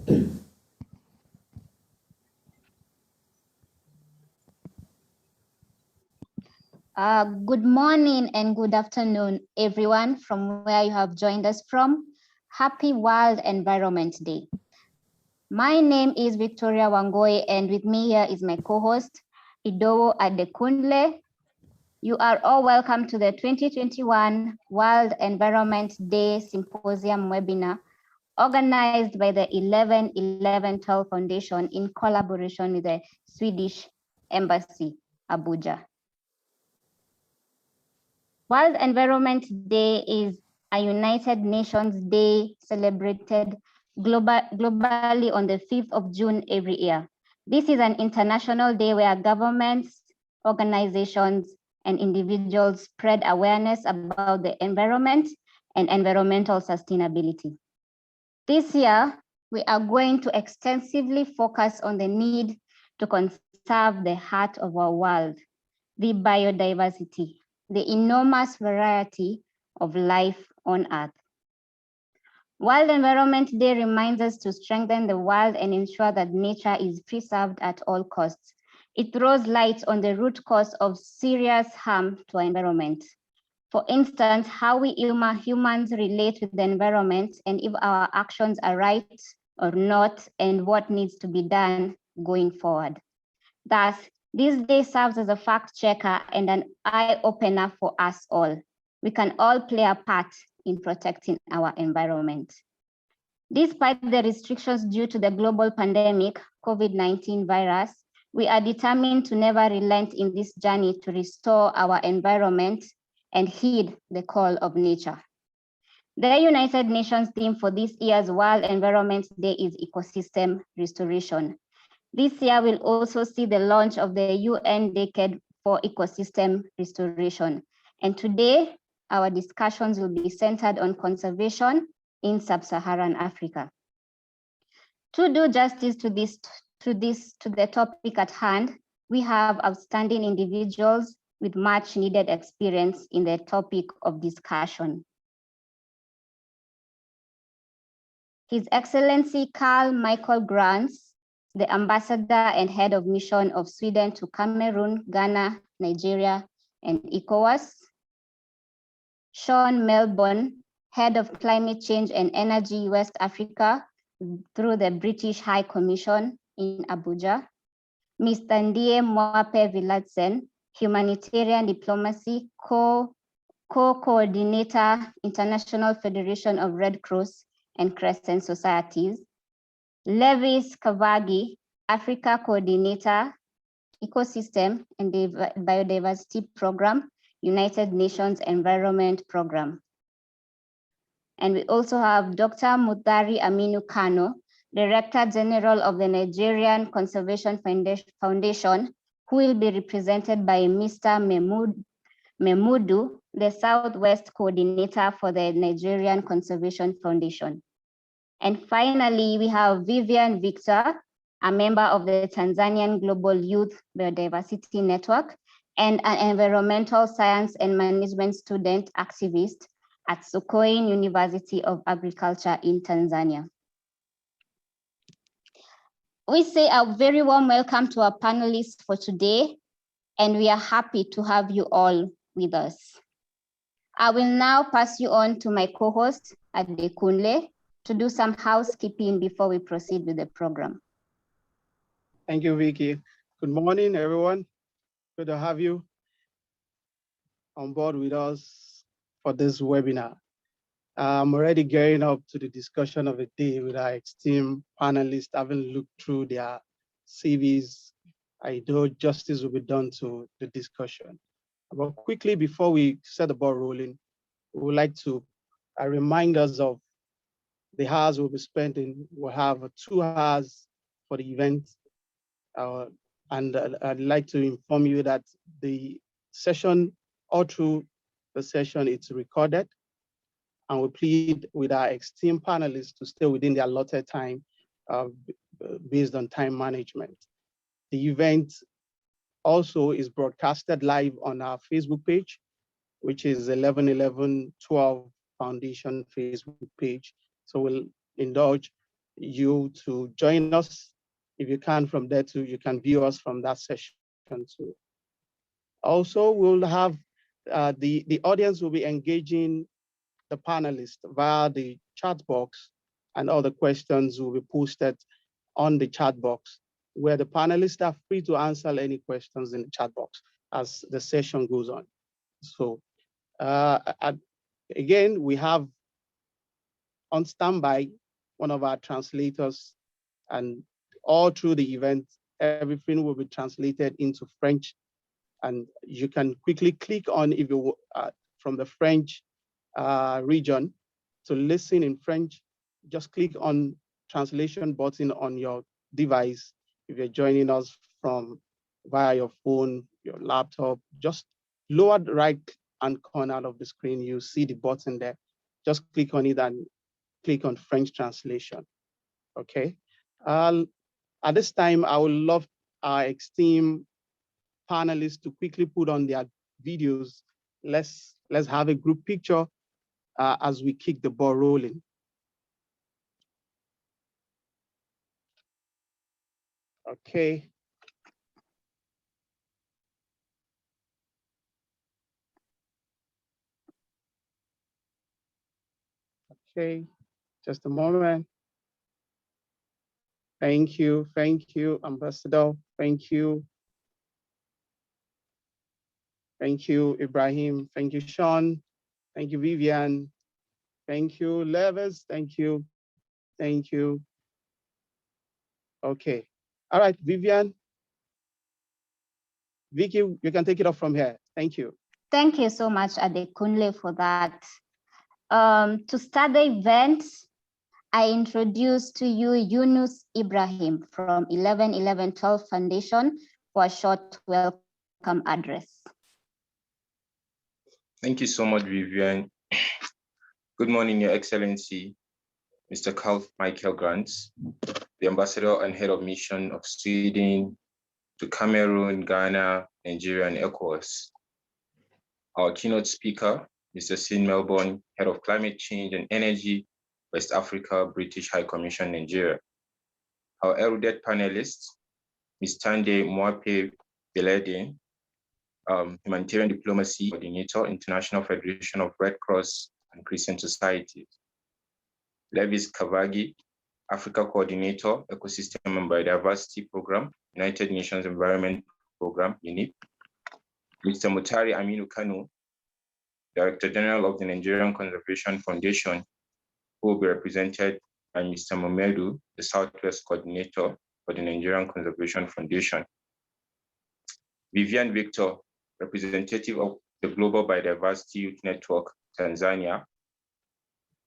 Good morning and good afternoon, everyone, from where you have joined us from. Happy World Environment Day. My name is Victoria Wangoi, and with me here is my co-host, Idowo Adekunle. You are all welcome to the 2021 World Environment Day Symposium webinar, organized by the 111112 Foundation in collaboration with the Swedish Embassy, Abuja. World Environment Day is a United Nations Day celebrated globally on the 5th of June every year. This is an international day where governments, organizations, and individuals spread awareness about the environment and environmental sustainability. This year, we are going to extensively focus on the need to conserve the heart of our world, the biodiversity, the enormous variety of life on Earth. World Environment Day reminds us to strengthen the world and ensure that nature is preserved at all costs. It throws light on the root cause of serious harm to our environment. For instance, how we humans relate with the environment and if our actions are right or not and what needs to be done going forward. Thus, this day serves as a fact checker and an eye-opener for us all. We can all play a part in protecting our environment. Despite the restrictions due to the global pandemic, COVID-19 virus, we are determined to never relent in this journey to restore our environment and heed the call of nature. The United Nations theme for this year's World Environment Day is ecosystem restoration. This year will also see the launch of the UN Decade for Ecosystem Restoration. And today, our discussions will be centered on conservation in Sub-Saharan Africa. To do justice to the topic at hand, we have outstanding individuals with much needed experience in the topic of discussion. His Excellency Carl Michael Grants, the Ambassador and Head of Mission of Sweden to Cameroon, Ghana, Nigeria, and ECOWAS. Sean Melbourne, Head of Climate Change and Energy West Africa through the British High Commission in Abuja. Mr. Ndie Mwape Vilatsen, Humanitarian Diplomacy Co-Coordinator, International Federation of Red Cross and Crescent Societies. Levis Kavagi, Africa Coordinator, Ecosystem and Biodiversity Program, United Nations Environment Program. And we also have Dr. Mutari Aminu Kano, Director General of the Nigerian Conservation Foundation, who will be represented by Mr. Memudu, the Southwest Coordinator for the Nigerian Conservation Foundation. And finally, we have Vivian Victor, a member of the Tanzanian Global Youth Biodiversity Network and an environmental science and management student activist at Sokoine University of Agriculture in Tanzania. We say a very warm welcome to our panelists for today, and we are happy to have you all with us. I will now pass you on to my co-host, Adekunle, to do some housekeeping before we proceed with the program. Thank you, Vicky. Good morning, everyone. Good to have you on board with us for this webinar. I'm already gearing up to the discussion of the day with our esteemed panelists, having looked through their CVs. I know justice will be done to the discussion. But quickly, before we set the ball rolling, we would like to remind us of the hours we'll be spending. We'll have 2 hours for the event. And I'd like to inform you that the session, all through the session, it's recorded. And we plead with our esteemed panelists to stay within the allotted time based on time management. The event also is broadcasted live on our Facebook page, which is 111112 Foundation Facebook page. So we'll indulge you to join us. If you can from there too, you can view us from that session too. Also, we'll have the audience will be engaging the panelists via the chat box, and all the questions will be posted on the chat box, where the panelists are free to answer any questions in the chat box as the session goes on. So again, we have on standby one of our translators, and all through the event, everything will be translated into French. And you can quickly click on, if you from the French region, to listen in French, just click on translation button on your device. If you're joining us from via your phone, your laptop, just lower right hand corner of the screen, you see the button there. Just click on it and click on French translation. Okay. At this time, I would love our esteemed panelists to quickly put on their videos. Let's have a group picture as we kick the ball rolling. Okay. Okay, just a moment. Thank you, Ambassador. Thank you. Thank you, Ibrahim. Thank you, Sean. Thank you, Vivian. Thank you, Levis. Thank you. Thank you. Okay. All right, Vivian. Vicky, you can take it off from here. Thank you. Thank you so much, Adekunle, for that. To start the event, I introduce to you Yunus Ibrahim from 111112 Foundation for a short welcome address. Thank you so much, Vivian. Good morning, Your Excellency, Mr. Carl Michael Grants, the Ambassador and Head of Mission of Sweden to Cameroon, Ghana, Nigeria, and ECOWAS. Our keynote speaker, Mr. Sin Melbourne, Head of Climate Change and Energy, West Africa, British High Commission, Nigeria. Our erudite panelists, Ms. Tande Mwape Belede, Humanitarian Diplomacy Coordinator, International Federation of Red Cross and Christian Societies. Levis Kavagi, Africa Coordinator, Ecosystem and Biodiversity Program, United Nations Environment Program, UNEP. Mr. Mutari Aminu Kanu, Director General of the Nigerian Conservation Foundation, who will be represented by Mr. Momedu, the Southwest Coordinator for the Nigerian Conservation Foundation. Vivian Victor, representative of the Global Biodiversity Youth Network, Tanzania.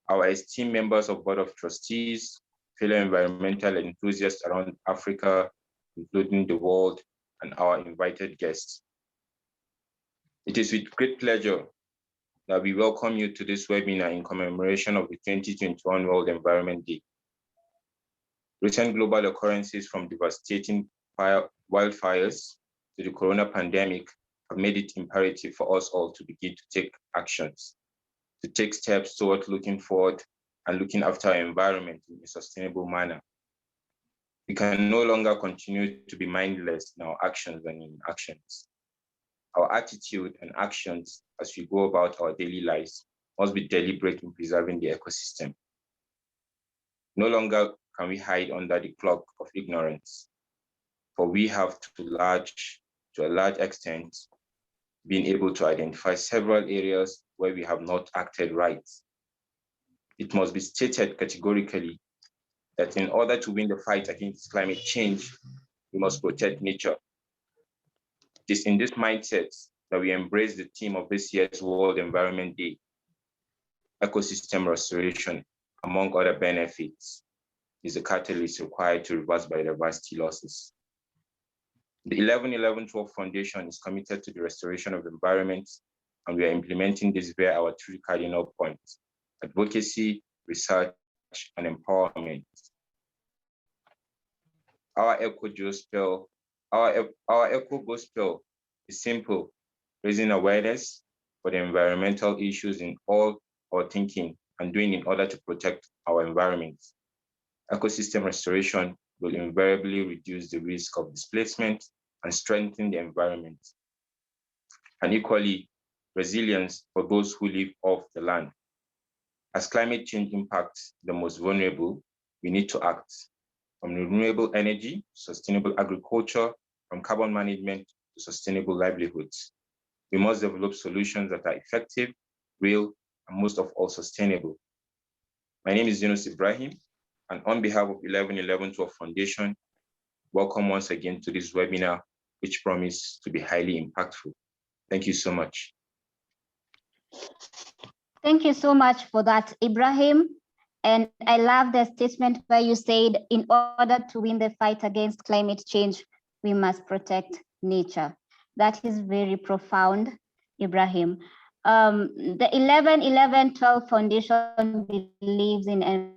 Our esteemed members of Board of Trustees, fellow environmental enthusiasts around Africa, including the world, and our invited guests. It is with great pleasure that we welcome you to this webinar in commemoration of the 2021 World Environment Day. Recent global occurrences, from devastating wildfires to the corona pandemic, have made it imperative for us all to begin to take actions, to take steps toward looking forward and looking after our environment in a sustainable manner. We can no longer continue to be mindless in our actions and inactions. Our attitude and actions as we go about our daily lives must be deliberate in preserving the ecosystem. No longer can we hide under the cloak of ignorance, for we have to a large extent been able to identify several areas where we have not acted right. It must be stated categorically that in order to win the fight against climate change, we must protect nature. It is in this mindset that we embrace the theme of this year's World Environment Day, ecosystem restoration, among other benefits, is a catalyst required to reverse biodiversity losses. The 111112 Foundation is committed to the restoration of the environment, and we are implementing this via our three cardinal points: advocacy, research, and empowerment. Our eco gospel is simple: raising awareness for the environmental issues in all our thinking and doing in order to protect our environment. Ecosystem restoration will invariably reduce the risk of displacement and strengthen the environment. And equally, resilience for those who live off the land. As climate change impacts the most vulnerable, we need to act. From renewable energy, sustainable agriculture, from carbon management to sustainable livelihoods. We must develop solutions that are effective, real, and most of all sustainable. My name is Yunus Ibrahim, and on behalf of 1111 12 Foundation, welcome once again to this webinar, which promises to be highly impactful. Thank you so much. Thank you so much for that, Ibrahim. And I love the statement where you said, in order to win the fight against climate change, we must protect nature. That is very profound, Ibrahim. The 11-11-12 Foundation believes in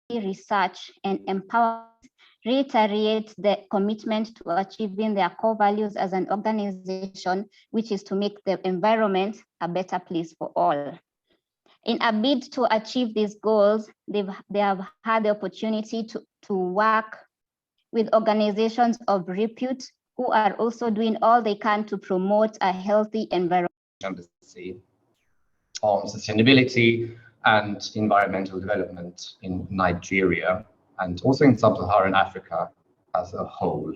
research and empowerment, reiterate the commitment to achieving their core values as an organization, which is to make the environment a better place for all. In a bid to achieve these goals, they have had the opportunity to work with organizations of repute who are also doing all they can to promote a healthy environment. Embassy on sustainability and environmental development in Nigeria and also in Sub-Saharan Africa as a whole.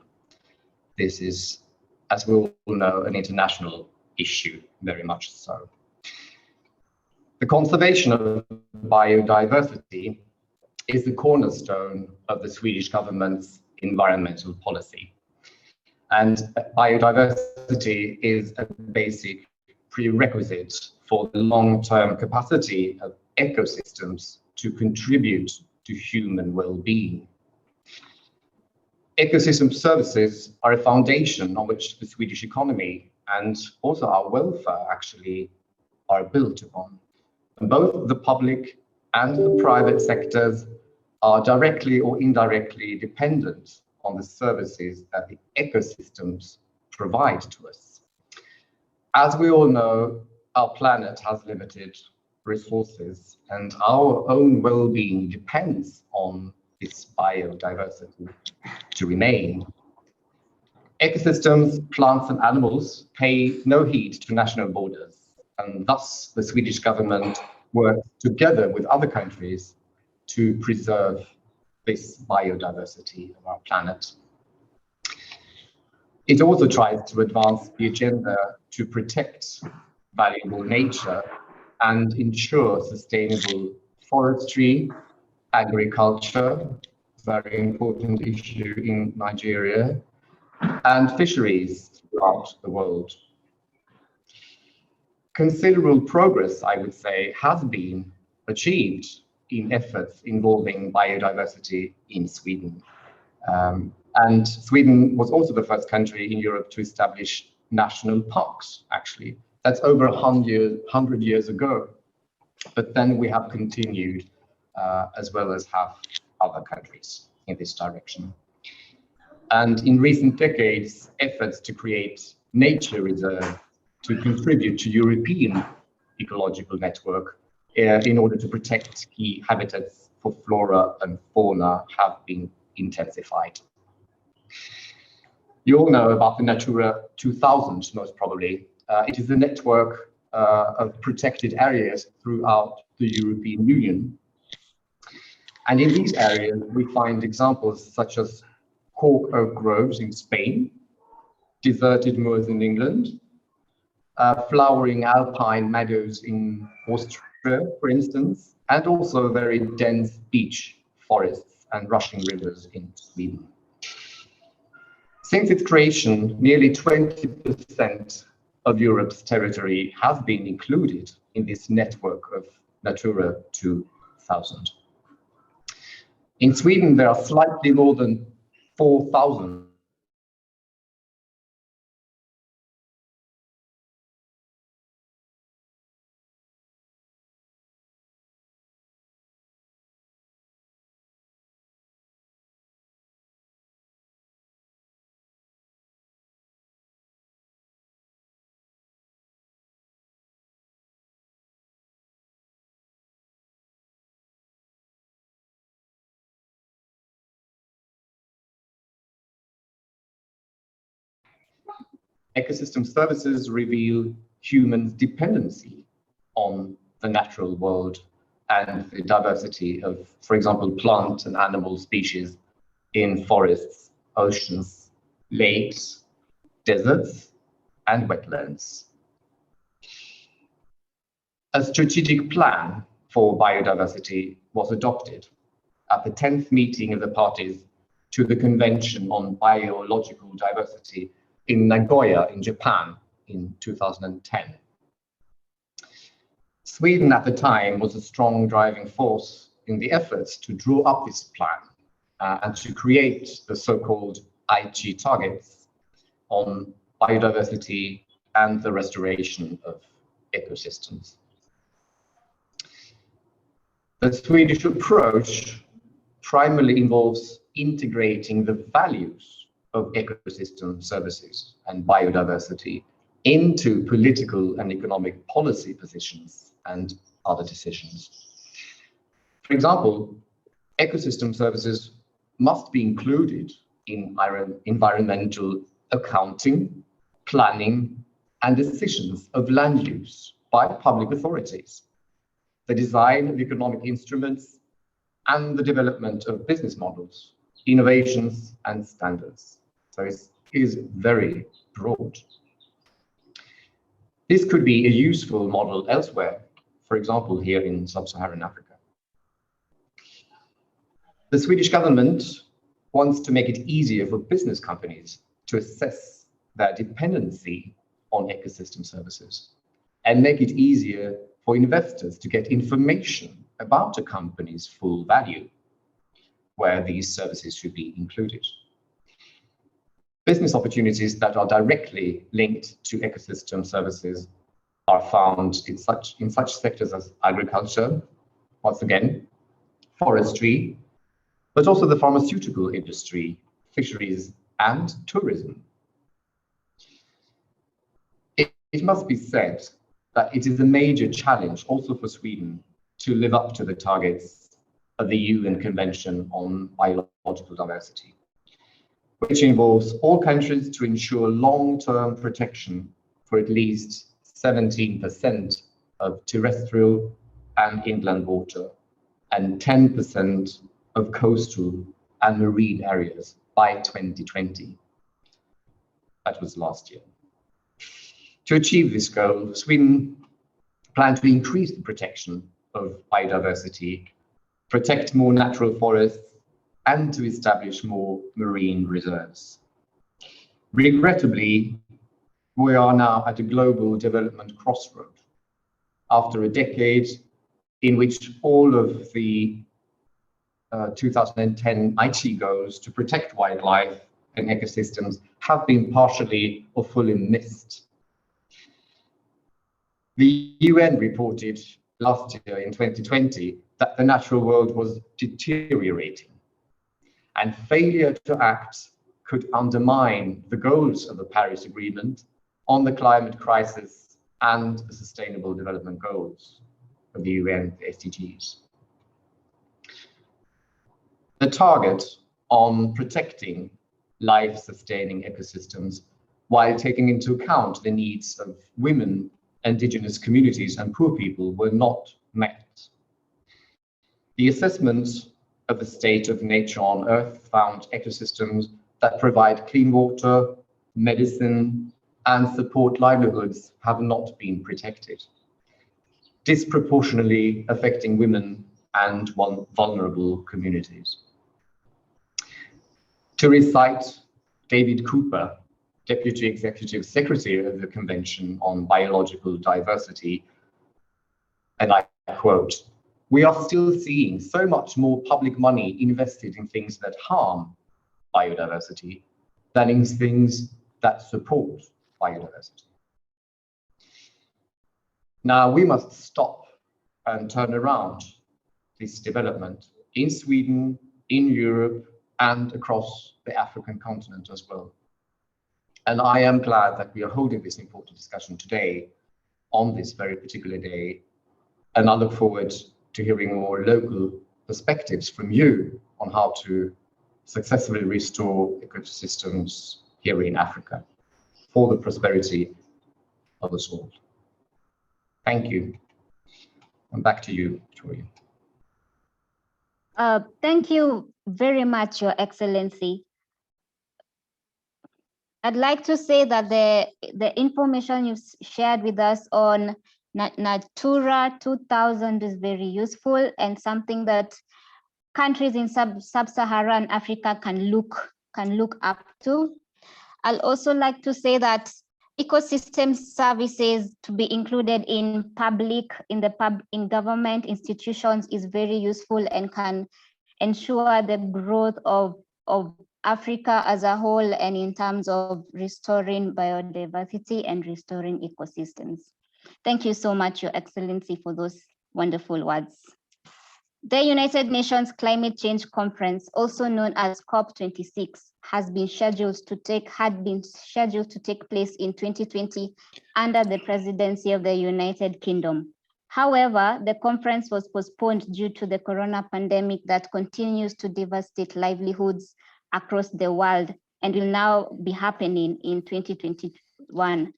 This is, as we all know, an international issue, very much so. The conservation of biodiversity is the cornerstone of the Swedish government's environmental policy. And biodiversity is a basic prerequisite for the long-term capacity of ecosystems to contribute to human well-being. Ecosystem services are a foundation on which the Swedish economy and also our welfare actually are built upon. And both the public and the private sectors are directly or indirectly dependent on the services that the ecosystems provide to us. As we all know, our planet has limited resources and our own well-being depends on this biodiversity to remain. Ecosystems, plants and animals pay no heed to national borders, and thus the Swedish government works together with other countries to preserve this biodiversity of our planet. It also tries to advance the agenda to protect valuable nature and ensure sustainable forestry, agriculture, very important issue in Nigeria, and fisheries throughout the world. Considerable progress, I would say, has been achieved in efforts involving biodiversity in Sweden. And Sweden was also the first country in Europe to establish national parks, actually. That's over 100 years ago. But then we have continued, as well as have other countries in this direction. And in recent decades, efforts to create nature reserves to contribute to European ecological network in order to protect key habitats for flora and fauna have been intensified. You all know about the Natura 2000, most probably. It is a network of protected areas throughout the European Union. And in these areas, we find examples such as cork oak groves in Spain, deserted moors in England, flowering alpine meadows in Austria, for instance, and also very dense beech forests and rushing rivers in Sweden. Since its creation, nearly 20% of Europe's territory has been included in this network of Natura 2000. In Sweden, there are slightly more than 4,000 ecosystem services reveal humans' dependency on the natural world and the diversity of, for example, plant and animal species in forests, oceans, lakes, deserts, and wetlands. A strategic plan for biodiversity was adopted at the 10th meeting of the parties to the Convention on Biological Diversity in Nagoya in Japan in 2010. Sweden at the time was a strong driving force in the efforts to draw up this plan and to create the so-called Aichi targets on biodiversity and the restoration of ecosystems. The Swedish approach primarily involves integrating the values of ecosystem services and biodiversity into political and economic policy positions and other decisions. For example, ecosystem services must be included in environmental accounting, planning, and decisions of land use by public authorities, the design of economic instruments, and the development of business models, innovations, and standards. So it is very broad. This could be a useful model elsewhere, for example, here in Sub-Saharan Africa. The Swedish government wants to make it easier for business companies to assess their dependency on ecosystem services and make it easier for investors to get information about a company's full value, where these services should be included. Business opportunities that are directly linked to ecosystem services are found in such sectors as agriculture, once again, forestry, but also the pharmaceutical industry, fisheries, and tourism. It must be said that it is a major challenge also for Sweden to live up to the targets of the UN Convention on Biological Diversity, which involves all countries to ensure long-term protection for at least 17% of terrestrial and inland water and 10% of coastal and marine areas by 2020. That was last year. To achieve this goal, Sweden plans to increase the protection of biodiversity, protect more natural forests, and to establish more marine reserves. Regrettably, we are now at a global development crossroad after a decade in which all of the 2010 Aichi goals to protect wildlife and ecosystems have been partially or fully missed. The UN reported last year in 2020 that the natural world was deteriorating, and failure to act could undermine the goals of the Paris Agreement on the climate crisis and the Sustainable Development Goals of the UN, the SDGs. The target on protecting life-sustaining ecosystems while taking into account the needs of women, indigenous communities, and poor people were not met. The assessment of the state of nature on Earth found ecosystems that provide clean water, medicine, and support livelihoods have not been protected, disproportionately affecting women and vulnerable communities. To recite David Cooper, Deputy Executive Secretary of the Convention on Biological Diversity, and I quote, "We are still seeing so much more public money invested in things that harm biodiversity than in things that support biodiversity." Now we must stop and turn around this development in Sweden, in Europe, and across the African continent as well. And I am glad that we are holding this important discussion today on this very particular day. And I look forward to hearing more local perspectives from you on how to successfully restore ecosystems here in Africa. for the prosperity of us all. Thank you. And back to you, Victoria. Thank you very much, Your Excellency. I'd like to say that the information you've shared with us on Natura 2000 is very useful and something that countries in Sub-Saharan Africa can look up to. I'll also like to say that ecosystem services to be included in government institutions is very useful and can ensure the growth of Africa as a whole, and in terms of restoring biodiversity and restoring ecosystems. Thank you so much, Your Excellency, for those wonderful words. The United Nations Climate Change Conference, also known as COP26, had been scheduled to take place in 2020 under the presidency of the United Kingdom. However, the conference was postponed due to the corona pandemic that continues to devastate livelihoods across the world and will now be happening in 2021.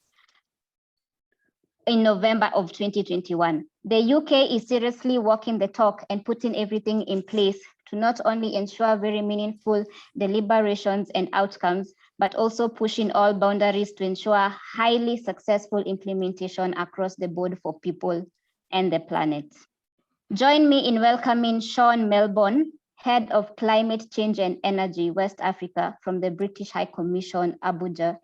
In November of 2021. The UK is seriously walking the talk and putting everything in place to not only ensure very meaningful deliberations and outcomes, but also pushing all boundaries to ensure highly successful implementation across the board for people and the planet. Join me in welcoming Sean Melbourne, Head of Climate Change and Energy, West Africa, from the British High Commission, Abuja,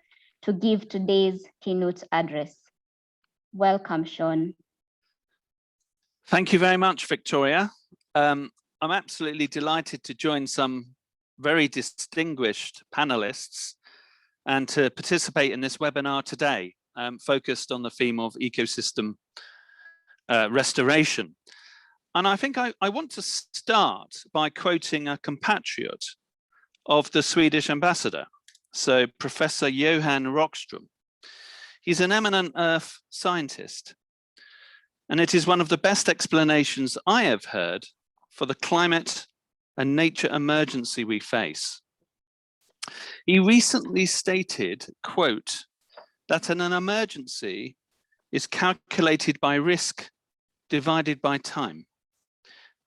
to give today's keynote address. Welcome, Sean. Thank you very much, Victoria. I'm absolutely delighted to join some very distinguished panelists and to participate in this webinar today, focused on the theme of ecosystem restoration. And I think I want to start by quoting a compatriot of the Swedish ambassador, so Professor Johan Rockström. He's an eminent earth scientist, and it is one of the best explanations I have heard for the climate and nature emergency we face. He recently stated, quote, that an emergency is calculated by risk divided by time.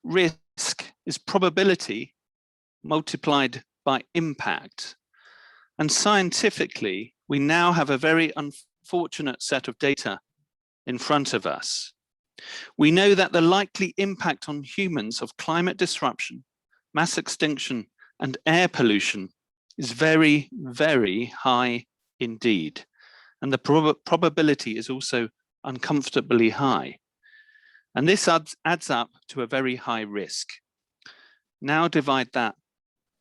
Risk is probability multiplied by impact. And scientifically, we now have a very unfortunate set of data in front of us. We know that the likely impact on humans of climate disruption, mass extinction, and air pollution is very, very high indeed. And the probability is also uncomfortably high. And this adds up to a very high risk. Now divide that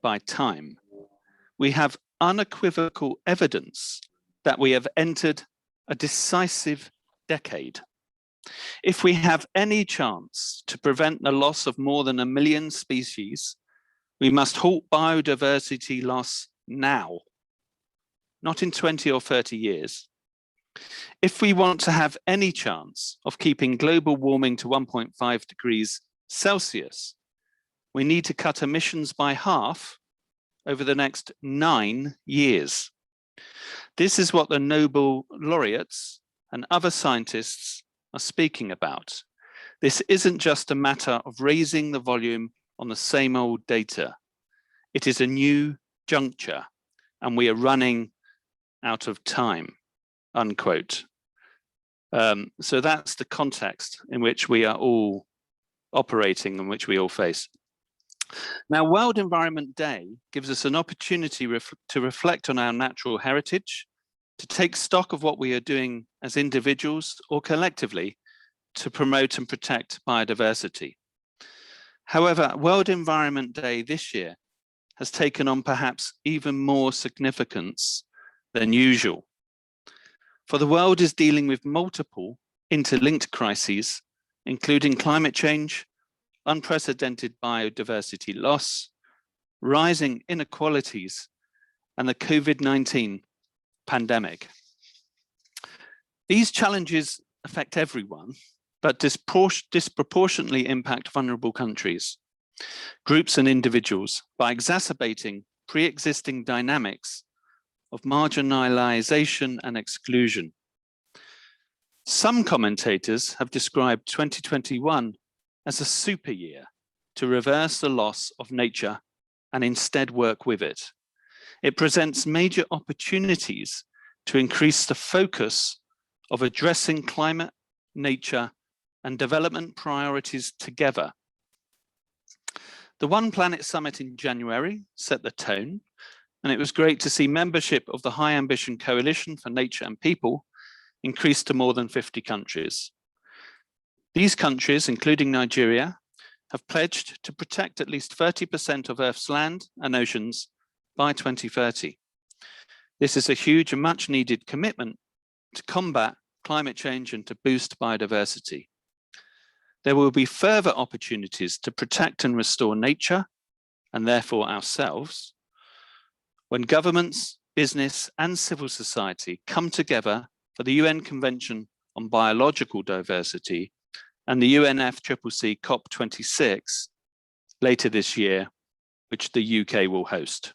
by time. We have unequivocal evidence that we have entered a decisive decade. If we have any chance to prevent the loss of more than 1 million species, we must halt biodiversity loss now, not in 20 or 30 years. If we want to have any chance of keeping global warming to 1.5 degrees Celsius, we need to cut emissions by half over the next 9 years. This is what the Nobel laureates and other scientists are speaking about. This isn't just a matter of raising the volume on the same old data. It is a new juncture, and we are running out of time, unquote. So that's the context in which we are all operating and which we all face. Now, World Environment Day gives us an opportunity to reflect on our natural heritage, to take stock of what we are doing as individuals or collectively to promote and protect biodiversity. However, World Environment Day this year has taken on perhaps even more significance than usual. For the world is dealing with multiple interlinked crises, including climate change, unprecedented biodiversity loss, rising inequalities, and the COVID-19 pandemic. These challenges affect everyone, but disproportionately impact vulnerable countries, groups and individuals by exacerbating pre-existing dynamics of marginalization and exclusion. Some commentators have described 2021 as a super year to reverse the loss of nature and instead work with it. It presents major opportunities to increase the focus of addressing climate, nature, and development priorities together. The One Planet Summit in January set the tone, and it was great to see membership of the High Ambition Coalition for Nature and People increase to more than 50 countries. These countries, including Nigeria, have pledged to protect at least 30% of Earth's land and oceans by 2030. This is a huge and much needed commitment to combat climate change and to boost biodiversity. There will be further opportunities to protect and restore nature, and therefore ourselves, when governments, business, and civil society come together for the UN Convention on Biological Diversity and the UNFCCC COP26 later this year, which the UK will host.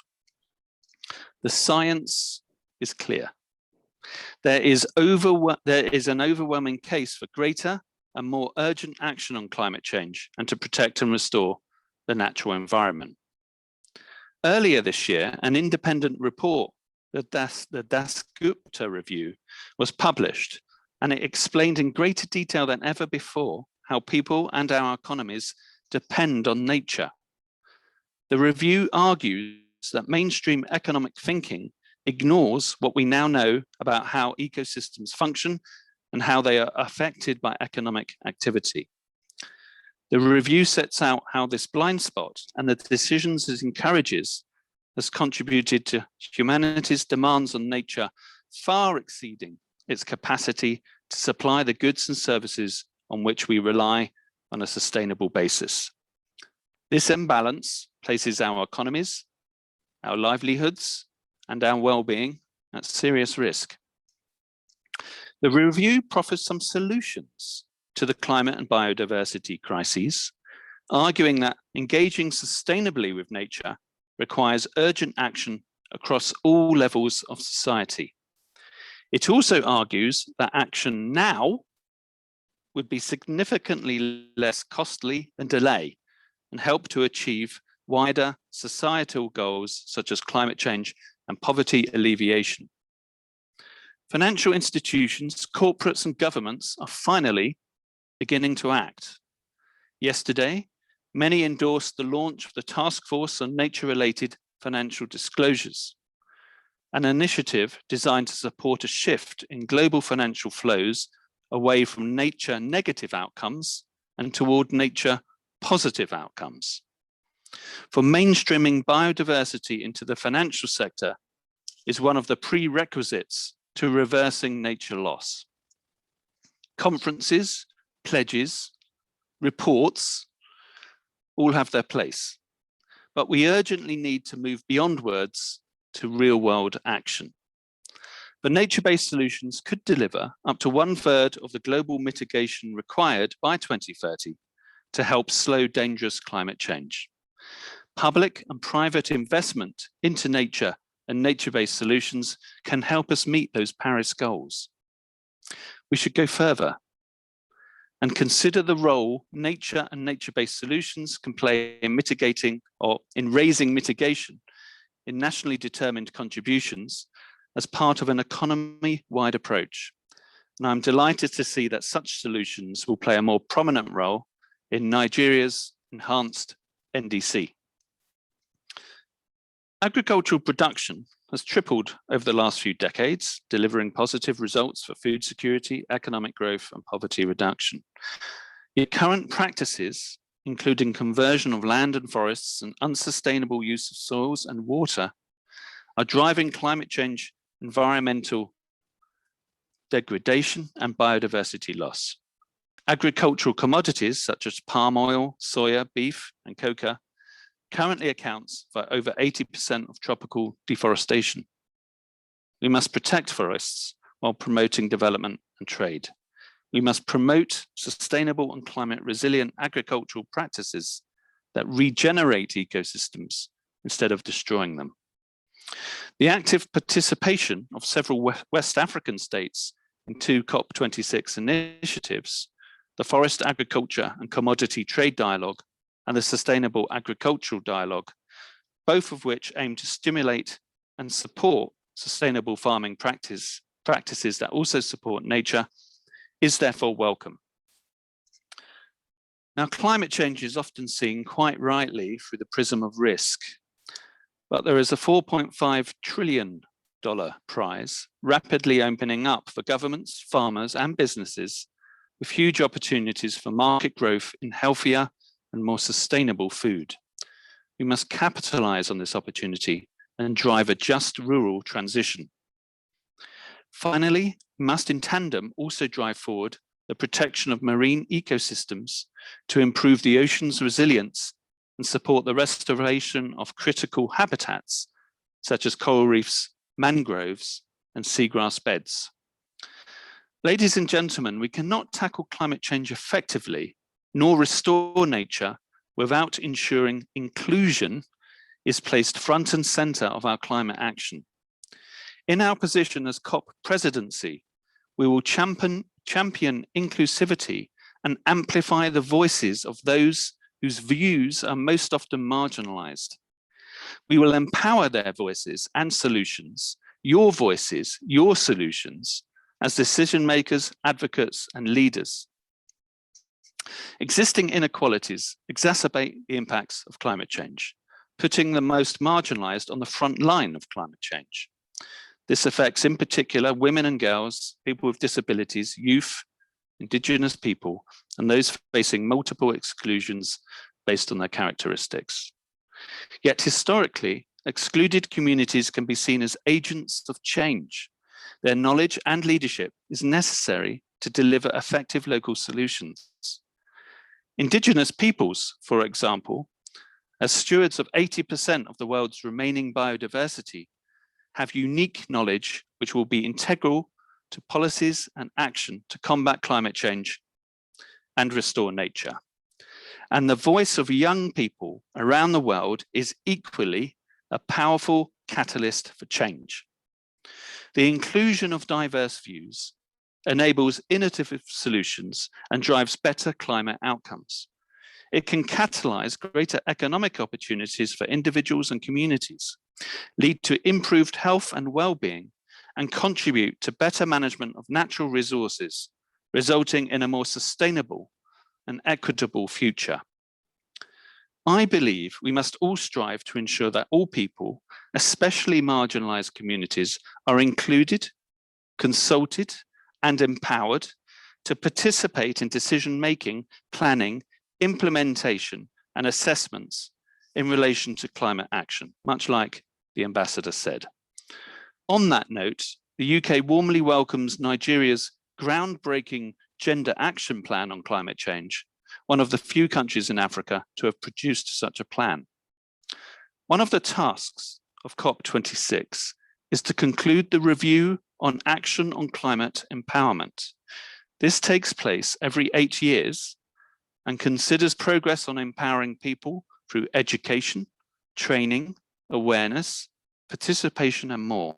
The science is clear. There is an overwhelming case for greater and more urgent action on climate change and to protect and restore the natural environment. Earlier this year, an independent report, the Dasgupta review, was published, and it explained in greater detail than ever before how people and our economies depend on nature. The review argues that mainstream economic thinking ignores what we now know about how ecosystems function and how they are affected by economic activity. The review sets out how this blind spot and the decisions it encourages has contributed to humanity's demands on nature far exceeding its capacity to supply the goods and services on which we rely on a sustainable basis. This imbalance places our economies, our livelihoods, and our well-being at serious risk. The review proffers some solutions to the climate and biodiversity crises, arguing that engaging sustainably with nature requires urgent action across all levels of society. It also argues that action now would be significantly less costly than delay and help to achieve wider societal goals such as climate change and poverty alleviation. Financial institutions, corporates, and governments are finally beginning to act. Yesterday, many endorsed the launch of the Task Force on Nature-related Financial Disclosures, an initiative designed to support a shift in global financial flows away from nature negative outcomes and toward nature positive outcomes. For mainstreaming biodiversity into the financial sector is one of the prerequisites to reversing nature loss. Conferences, pledges, reports all have their place, but we urgently need to move beyond words to real-world action. The nature-based solutions could deliver up to 1/3 of the global mitigation required by 2030 to help slow dangerous climate change. Public and private investment into nature and nature-based solutions can help us meet those Paris goals. We should go further and consider the role nature and nature-based solutions can play in mitigating or in raising mitigation in nationally determined contributions as part of an economy-wide approach. And I'm delighted to see that such solutions will play a more prominent role in Nigeria's enhanced NDC. Agricultural production has tripled over the last few decades, delivering positive results for food security, economic growth, and poverty reduction. Yet current practices, including conversion of land and forests and unsustainable use of soils and water, are driving climate change, environmental degradation, and biodiversity loss. Agricultural commodities such as palm oil, soya, beef, and cocoa currently accounts for over 80% of tropical deforestation. We must protect forests while promoting development and trade. We must promote sustainable and climate resilient agricultural practices that regenerate ecosystems instead of destroying them. The active participation of several West African states in 2 COP26 initiatives, the Forest Agriculture and Commodity Trade Dialogue and the Sustainable Agricultural Dialogue, both of which aim to stimulate and support sustainable farming practices that also support nature, is therefore welcome. Now, climate change is often seen quite rightly through the prism of risk, but there is a $4.5 trillion prize rapidly opening up for governments, farmers, and businesses with huge opportunities for market growth in healthier and more sustainable food. We must capitalize on this opportunity and drive a just rural transition. Finally, we must in tandem also drive forward the protection of marine ecosystems to improve the ocean's resilience and support the restoration of critical habitats, such as coral reefs, mangroves, and seagrass beds. Ladies and gentlemen, we cannot tackle climate change effectively, nor restore nature without ensuring inclusion is placed front and center of our climate action. In our position as COP presidency, we will champion inclusivity and amplify the voices of those whose views are most often marginalized. We will empower their voices and solutions, your voices, your solutions, as decision makers, advocates, and leaders. Existing inequalities exacerbate the impacts of climate change, putting the most marginalized on the front line of climate change. This affects in particular women and girls, people with disabilities, youth, Indigenous people, and those facing multiple exclusions based on their characteristics. Yet historically, excluded communities can be seen as agents of change. Their knowledge and leadership is necessary to deliver effective local solutions. Indigenous peoples, for example, as stewards of 80% of the world's remaining biodiversity, have unique knowledge which will be integral to policies and action to combat climate change and restore nature. And the voice of young people around the world is equally a powerful catalyst for change. The inclusion of diverse views enables innovative solutions and drives better climate outcomes. It can catalyze greater economic opportunities for individuals and communities, lead to improved health and well-being, and contribute to better management of natural resources, resulting in a more sustainable and equitable future. I believe we must all strive to ensure that all people, especially marginalized communities, are included, consulted, and empowered to participate in decision-making, planning, implementation, and assessments in relation to climate action, much like the ambassador said. On that note, the UK warmly welcomes Nigeria's groundbreaking Gender Action Plan on climate change, one of the few countries in Africa to have produced such a plan. One of the tasks of COP26 is to conclude the review on action on climate empowerment. This takes place every 8 years and considers progress on empowering people through education, training, awareness, participation, and more.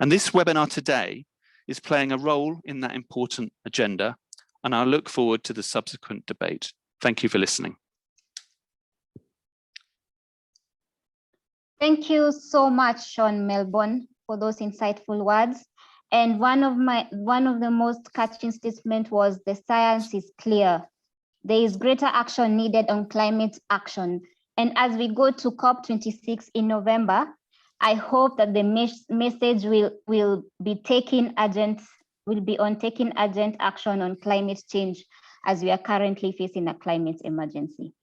And this webinar today is playing a role in that important agenda, and I look forward to the subsequent debate. Thank you for listening. Thank you so much, Sean Melbourne, for those insightful words. And one of the most catching statements was, the science is clear. There is greater action needed on climate action. And as we go to COP26 in November, I hope that the message will be on taking urgent action on climate change, as we are currently facing a climate emergency.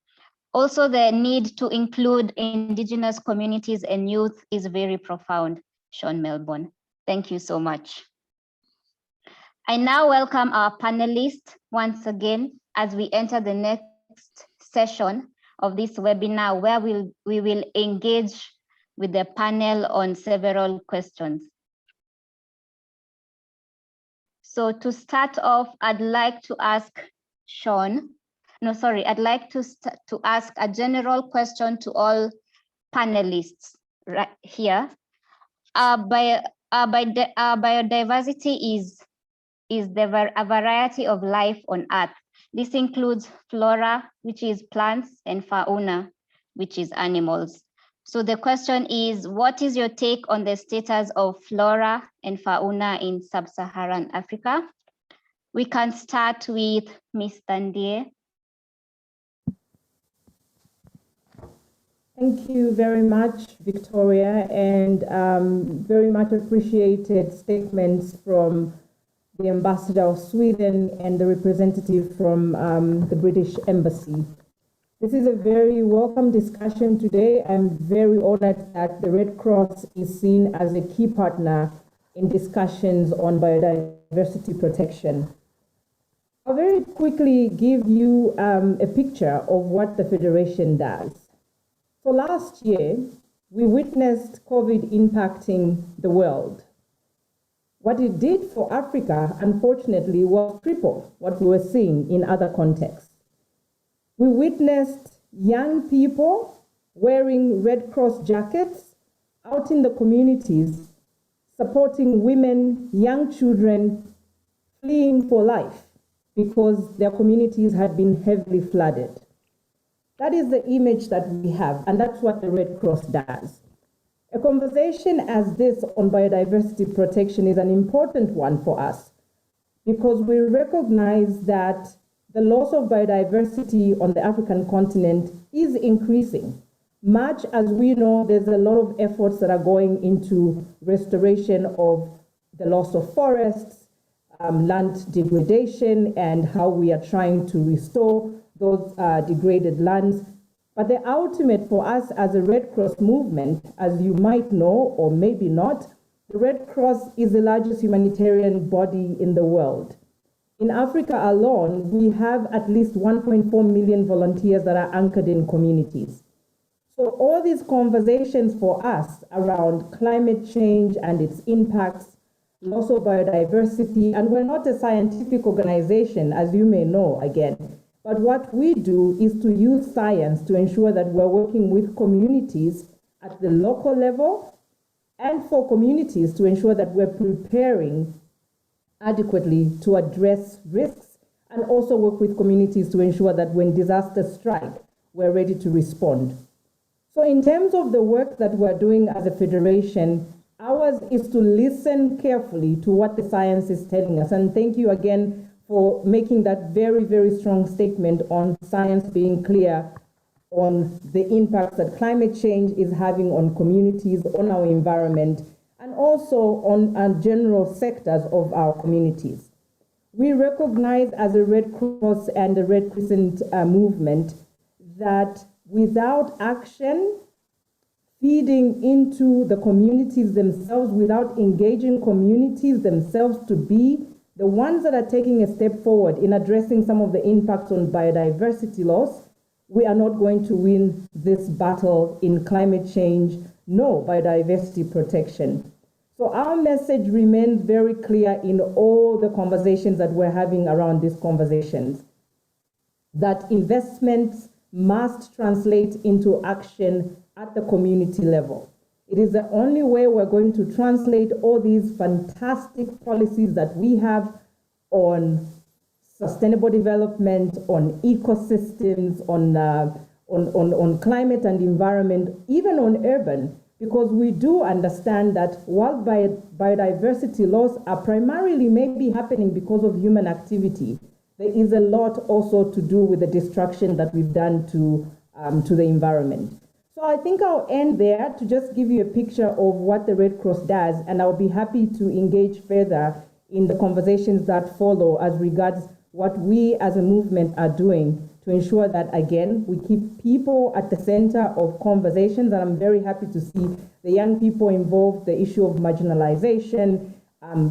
Also, the need to include Indigenous communities and youth is very profound, Sean Melbourne. Thank you so much. I now welcome our panelists once again as we enter the next session of this webinar, where we will engage with the panel on several questions. So to start off, I'd like to ask I'd like to ask a general question to all panelists. right here. Biodiversity is a variety of life on Earth. This includes flora, which is plants, and fauna, which is animals. So the question is, what is your take on the status of flora and fauna in Sub-Saharan Africa? We can start with Ms. Tandie. Thank you very much, Victoria, and very much appreciated statements from the Ambassador of Sweden and the representative from the British Embassy. This is a very welcome discussion today. I'm very honored that the Red Cross is seen as a key partner in discussions on biodiversity protection. I'll very quickly give you a picture of what the Federation does. So last year, we witnessed COVID impacting the world. What it did for Africa, unfortunately, was triple what we were seeing in other contexts. We witnessed young people wearing Red Cross jackets out in the communities, supporting women, young children, fleeing for life because their communities had been heavily flooded. That is the image that we have, and that's what the Red Cross does. A conversation as this on biodiversity protection is an important one for us because we recognize that the loss of biodiversity on the African continent is increasing. Much as we know, there's a lot of efforts that are going into restoration of the loss of forests, land degradation, and how we are trying to restore those degraded lands. But the ultimate for us as a Red Cross movement, as you might know or maybe not, the Red Cross is the largest humanitarian body in the world. In Africa alone, we have at least 1.4 million volunteers that are anchored in communities. So all these conversations for us around climate change and its impacts, loss of biodiversity, and we're not a scientific organization, as you may know again, but what we do is to use science to ensure that we're working with communities at the local level and for communities to ensure that we're preparing adequately to address risks and also work with communities to ensure that when disasters strike, we're ready to respond. So in terms of the work that we're doing as a federation, ours is to listen carefully to what the science is telling us. And thank you again for making that very, very strong statement on science being clear on the impacts that climate change is having on communities, on our environment, and also on general sectors of our communities. We recognize as a Red Cross and the Red Crescent movement that without action, feeding into the communities themselves, without engaging communities themselves to be the ones that are taking a step forward in addressing some of the impacts on biodiversity loss, we are not going to win this battle in climate change, no biodiversity protection. So our message remains very clear in all the conversations that we're having around these conversations, that investments must translate into action at the community level. It is the only way we're going to translate all these fantastic policies that we have on sustainable development, on ecosystems, on climate and environment, even on urban, because we do understand that while biodiversity loss are primarily maybe happening because of human activity, there is a lot also to do with the destruction that we've done to the environment. So I think I'll end there to just give you a picture of what the Red Cross does, and I'll be happy to engage further in the conversations that follow as regards what we as a movement are doing to ensure that, again, we keep people at the center of conversations. And I'm very happy to see the young people involved. The issue of marginalization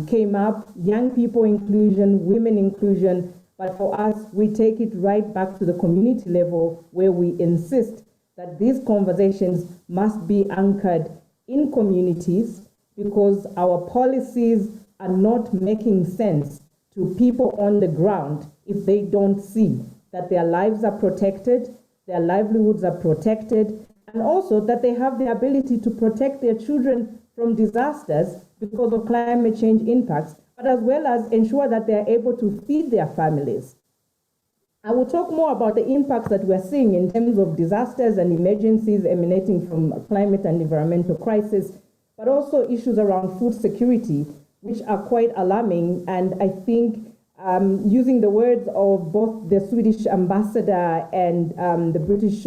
came up, young people inclusion, women inclusion. But for us, we take it right back to the community level where we insist that these conversations must be anchored in communities because our policies are not making sense to people on the ground if they don't see that their lives are protected, their livelihoods are protected, and also that they have the ability to protect their children from disasters because of climate change impacts, but as well as ensure that they are able to feed their families. I will talk more about the impacts that we're seeing in terms of disasters and emergencies emanating from climate and environmental crisis, but also issues around food security, which are quite alarming. And I think using the words of both the Swedish ambassador and the British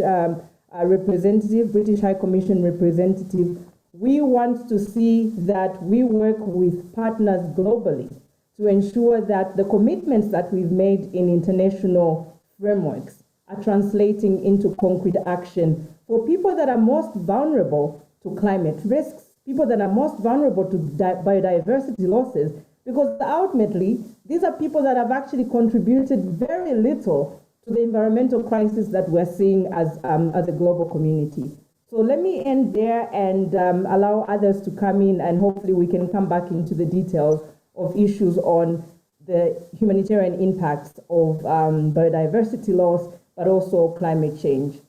representative, British High Commission representative, we want to see that we work with partners globally to ensure that the commitments that we've made in international frameworks are translating into concrete action for people that are most vulnerable to climate risks, people that are most vulnerable to biodiversity losses, because ultimately, these are people that have actually contributed very little to the environmental crisis that we're seeing as a global community. So let me end there and allow others to come in, and hopefully we can come back into the details of issues on the humanitarian impacts of biodiversity loss, but also climate change.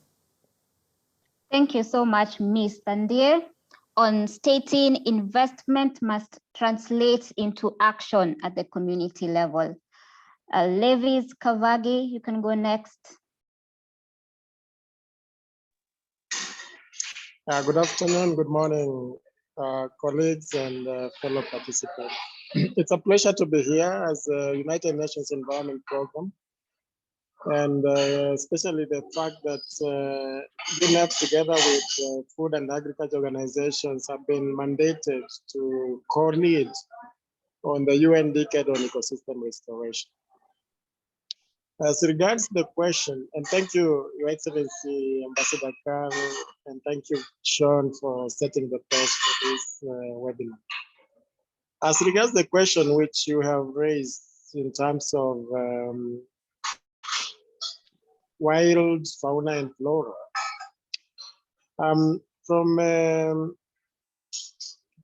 Thank you so much, Ms. Tandir, on stating investment must translate into action at the community level. Levis Kavagi, you can go next. Good afternoon, good morning, colleagues and fellow participants. It's a pleasure to be here as the United Nations Environment Program, and especially the fact that UNEP together with food and agriculture organizations have been mandated to co-lead on the UN Decade on Ecosystem Restoration. As regards the question, and thank you, Your Excellency, Ambassador Carl, and thank you, Sean, for setting the pace for this webinar. As regards the question which you have raised in terms of wild fauna and flora, from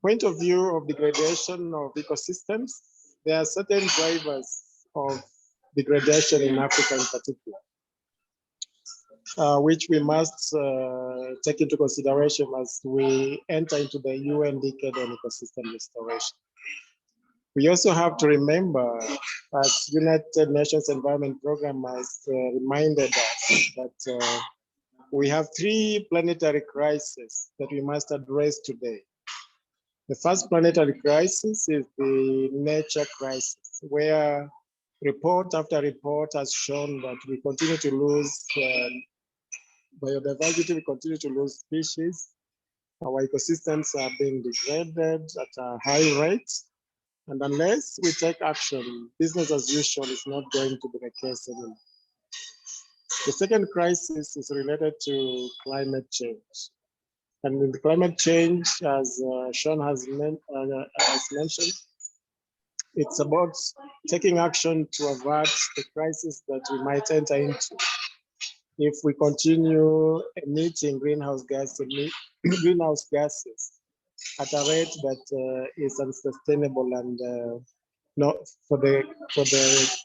point of view of degradation of ecosystems, there are certain drivers of degradation in Africa in particular, which we must take into consideration as we enter into the UN Decade on Ecosystem Restoration. We also have to remember, as United Nations Environment Program has reminded us, that we have 3 planetary crises that we must address today. The first planetary crisis is the nature crisis, where report after report has shown that we continue to lose biodiversity, we continue to lose species. Our ecosystems are being degraded at a high rate. And unless we take action, business as usual is not going to be the case anymore. The second crisis is related to climate change. And in the climate change, as Sean has mentioned, it's about taking action to avert the crisis that we might enter into if we continue emitting greenhouse gases at a rate that is unsustainable and not for the Earth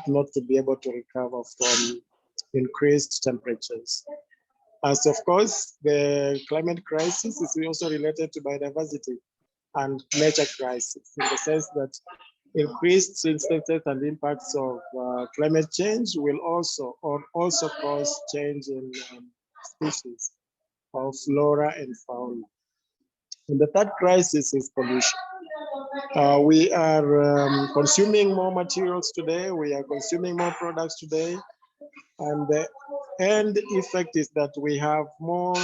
not to be able to recover from increased temperatures. As of course, the climate crisis is also related to biodiversity and nature crisis, in the sense that increased instances and impacts of climate change will also cause change in species of flora and fauna. And the third crisis is pollution. We are consuming more materials today, we are consuming more products today, and the end effect is that we have more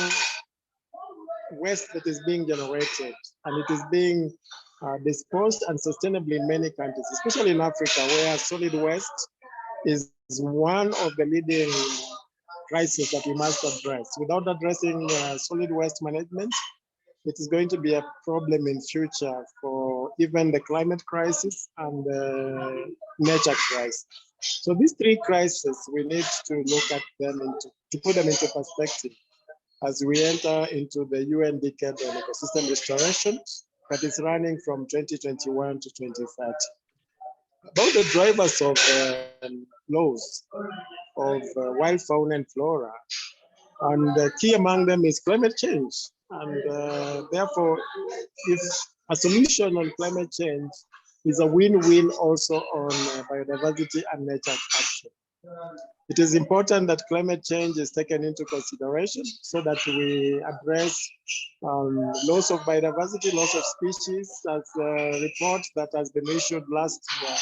waste that is being generated, and it is being disposed unsustainably in many countries, especially in Africa, where solid waste is one of the leading crises that we must address. Without addressing solid waste management, it is going to be a problem in future for even the climate crisis and the nature crisis. So these 3 crises, we need to look at them, to put them into perspective as we enter into the UN Decade on Ecosystem Restoration that is running from 2021 to 2030. About the drivers of loss of wild fauna and flora, And key among them is climate change. And therefore, if a solution on climate change is a win-win also on biodiversity and nature action. It is important that climate change is taken into consideration so that we address loss of biodiversity, loss of species, as a report that has been issued last year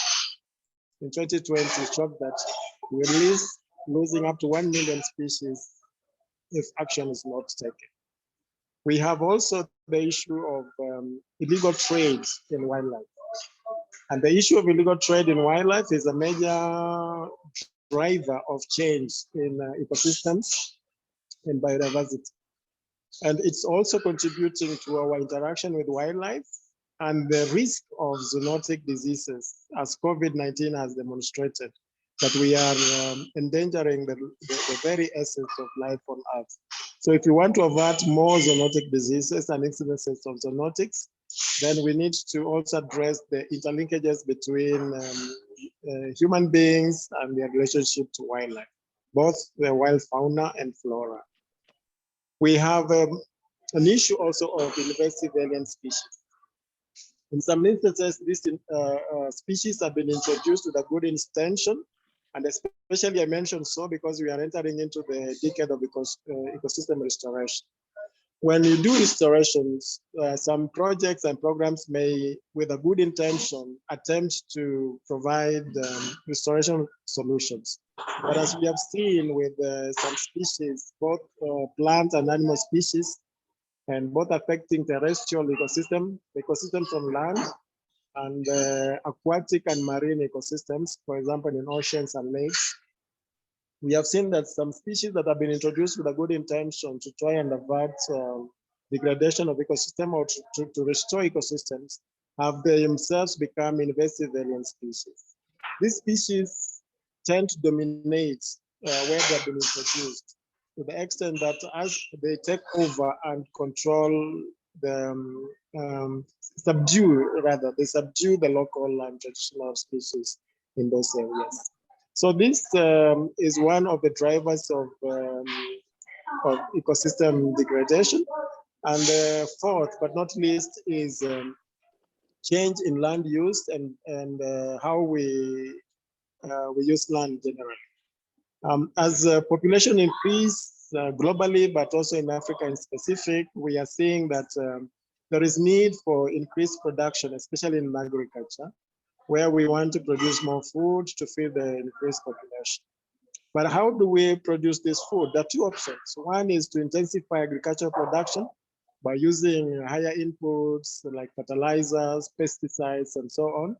in 2020 showed that we risk losing up to 1 million species if action is not taken. We have also the issue of illegal trade in wildlife. And the issue of illegal trade in wildlife is a major driver of change in ecosystems and biodiversity. And it's also contributing to our interaction with wildlife and the risk of zoonotic diseases, as COVID-19 has demonstrated, that we are endangering the very essence of life on Earth. So if you want to avert more zoonotic diseases and incidences of zoonotics, then we need to also address the interlinkages between human beings and their relationship to wildlife, both the wild fauna and flora. We have an issue also of invasive alien species. In some instances, these species have been introduced with a good intention, and especially I mentioned so because we are entering into the decade of ecosystem restoration. When you do restorations, some projects and programs may, with a good intention, attempt to provide restoration solutions. But as we have seen with some species, both plant and animal species, and both affecting terrestrial ecosystem, ecosystems on land, and aquatic and marine ecosystems, for example, in oceans and lakes, we have seen that some species that have been introduced with a good intention to try and avert degradation of ecosystem or to restore ecosystems have themselves become invasive alien species. These species tend to dominate where they have been introduced, to the extent that as they take over and control the they subdue the local and traditional species in those areas. So this is one of the drivers of ecosystem degradation. And the fourth, but not least, is change in land use and how we use land generally. As population increase globally, but also in Africa in specific, we are seeing that there is need for increased production, especially in agriculture, where we want to produce more food to feed the increased population. But how do we produce this food? There are two options. One is to intensify agricultural production by using higher inputs like fertilizers, pesticides, and so on.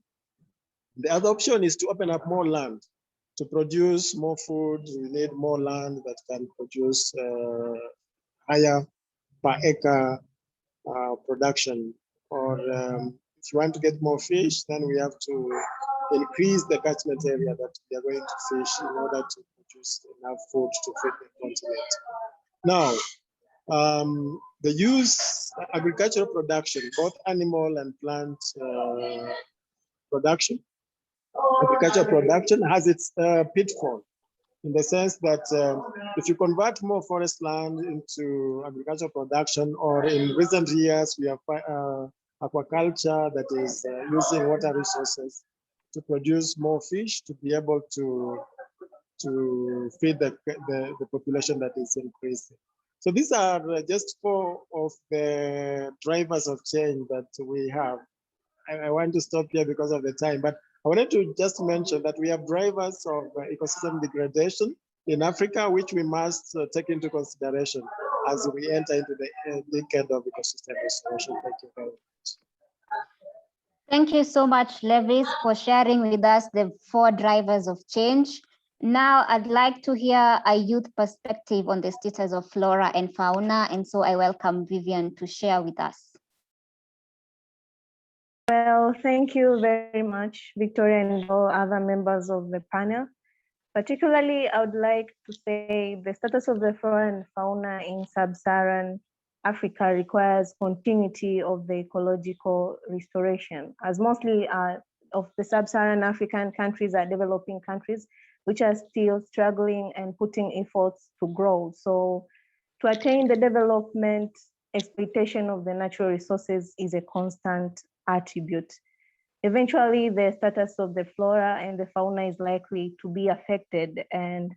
The other option is to open up more land. To produce more food, we need more land that can produce higher per acre production. Or if you want to get more fish, then we have to increase the catchment area that we are going to fish in order to produce enough food to feed the continent. Now, the use agricultural production, both animal and plant production, agricultural production has its pitfall, in the sense that if you convert more forest land into agricultural production, or in recent years we have aquaculture that is using water resources to produce more fish to be able to feed the population that is increasing. So these are just four of the drivers of change that we have. I want to stop here because of the time, but I wanted to just mention that we have drivers of ecosystem degradation in Africa, which we must take into consideration as we enter into the decade of ecosystem restoration. Thank you very much. Thank you so much, Levis, for sharing with us the 4 drivers of change. Now, I'd like to hear a youth perspective on the status of flora and fauna, and so I welcome Vivian to share with us. Well, thank you very much, Victoria, and all other members of the panel. Particularly, I would like to say the status of the flora and fauna in Sub-Saharan Africa requires continuity of the ecological restoration, as mostly of the Sub-Saharan African countries are developing countries, which are still struggling and putting efforts to grow. So to attain the development, exploitation of the natural resources is a constant attribute. Eventually, the status of the flora and the fauna is likely to be affected, and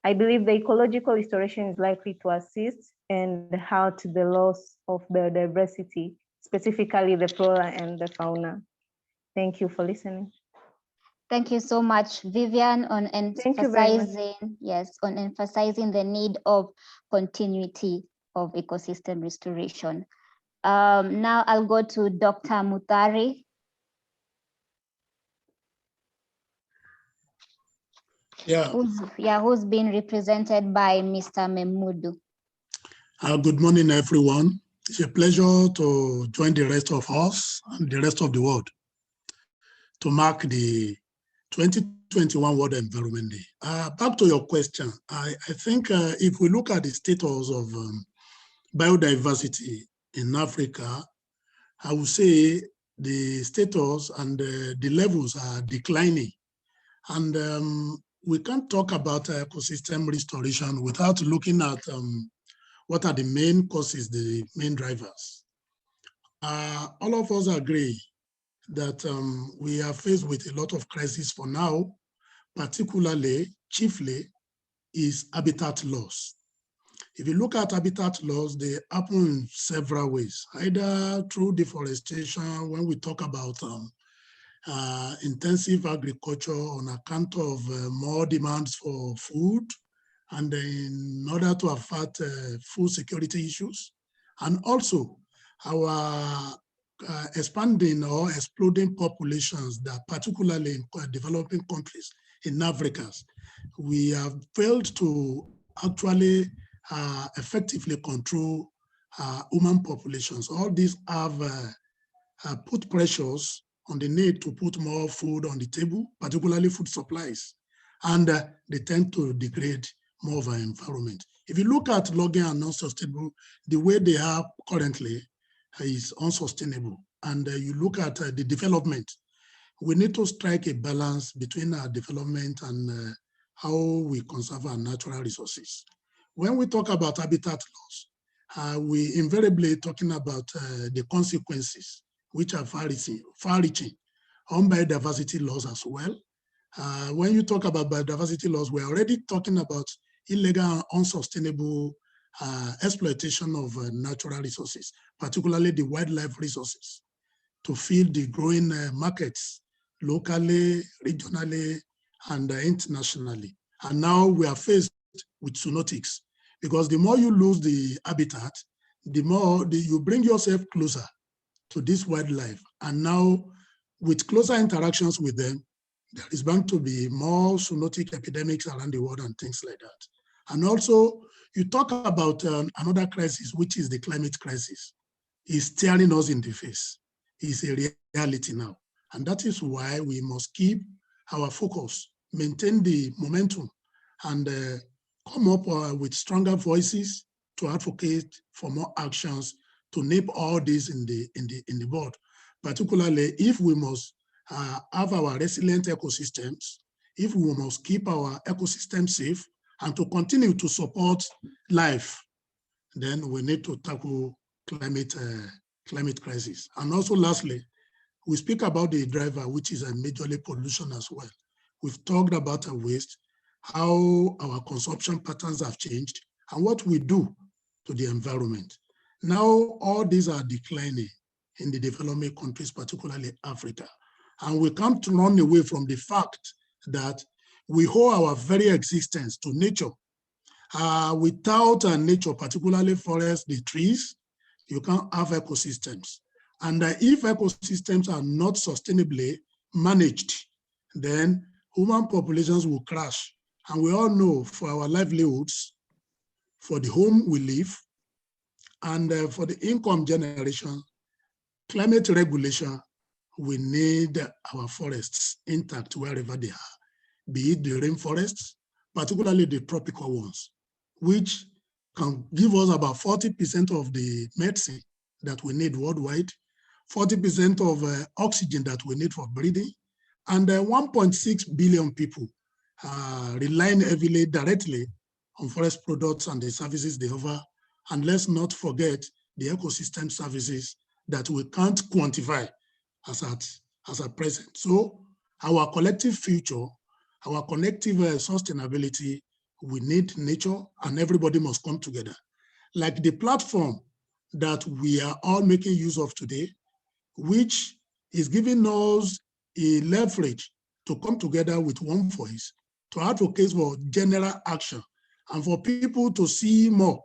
I believe the ecological restoration is likely to assist and halt the loss of biodiversity, specifically the flora and the fauna. Thank you for listening. Thank you so much, Vivian, on emphasizing the need of continuity of ecosystem restoration. Now I'll go to Dr. Muthari. Who's been represented by Mr. Memudu. Good morning, everyone. It's a pleasure to join the rest of us and the rest of the world to mark the 2021 World Environment Day. Back to your question, I think if we look at the status of biodiversity in Africa, I would say the status and the levels are declining. And we can't talk about ecosystem restoration without looking at what are the main causes, the main drivers. All of us agree that we are faced with a lot of crises for now, particularly, chiefly, is habitat loss. If you look at habitat loss, they happen in several ways, either through deforestation, when we talk about intensive agriculture on account of more demands for food, and in order to affect food security issues, and also our expanding or exploding populations that particularly in developing countries in Africa, we have failed to actually effectively control human populations. All these have put pressures on the need to put more food on the table, particularly food supplies, and they tend to degrade more of our environment. If you look at logging and non-sustainable, the way they are currently is unsustainable. And you look at the development, we need to strike a balance between our development and how we conserve our natural resources. When we talk about habitat loss, we invariably talking about the consequences, which are far-reaching on biodiversity loss as well. When you talk about biodiversity loss, we're already talking about illegal and unsustainable exploitation of natural resources, particularly the wildlife resources, to fill the growing markets locally, regionally, and internationally. And now we are faced with zoonotics, because the more you lose the habitat, the more you bring yourself closer to this wildlife. And now with closer interactions with them, there is bound to be more zoonotic epidemics around the world and things like that. And also, you talk about another crisis, which is the climate crisis. It's staring us in the face. It's a reality now. And that is why we must keep our focus, maintain the momentum, and come up with stronger voices to advocate for more actions to nip all this in the bud, particularly if we must have our resilient ecosystems, if we must keep our ecosystem safe and to continue to support life, then we need to tackle climate crisis. And also lastly, we speak about the driver, which is a majorly pollution as well. We've talked about our waste, how our consumption patterns have changed, and what we do to the environment. Now, all these are declining in the developing countries, particularly Africa. And we can't run away from the fact that we owe our very existence to nature. Without nature, particularly forests, the trees, you can't have ecosystems. And if ecosystems are not sustainably managed, then human populations will crash. And we all know for our livelihoods, for the home we live, and for the income generation, climate regulation, we need our forests intact wherever they are, be it the rainforests, particularly the tropical ones, which can give us about 40% of the medicine that we need worldwide, 40% of oxygen that we need for breathing, and 1.6 billion people relying heavily directly on forest products and the services they offer And let's not forget the ecosystem services that we can't quantify as at present. So our collective future, our collective sustainability, we need nature, and everybody must come together. Like the platform that we are all making use of today, which is giving us a leverage to come together with one voice, to advocate for general action, and for people to see more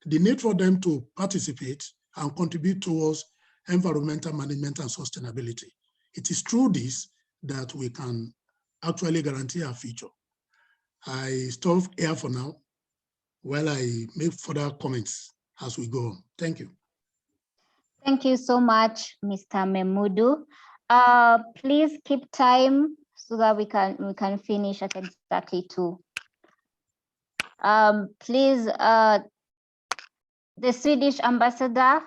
the need for them to participate and contribute towards environmental management and sustainability. It is through this that we can actually guarantee our future. I stop here for now while I make further comments as we go on. Thank you. Thank you so much, Mr. Memudu. Please keep time so that we can finish at exactly 2. Please, the Swedish ambassador,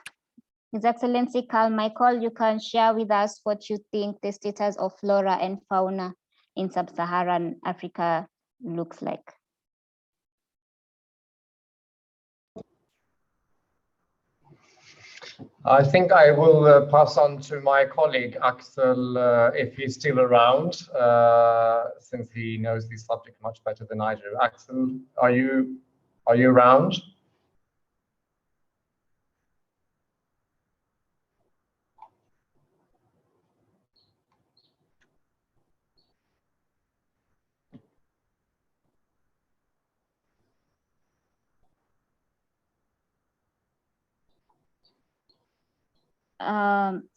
His Excellency Carl Michael, you can share with us what you think the status of flora and fauna in Sub-Saharan Africa looks like. I think I will pass on to my colleague Axel if he's still around, since he knows the subject much better than I do. Axel, are you around?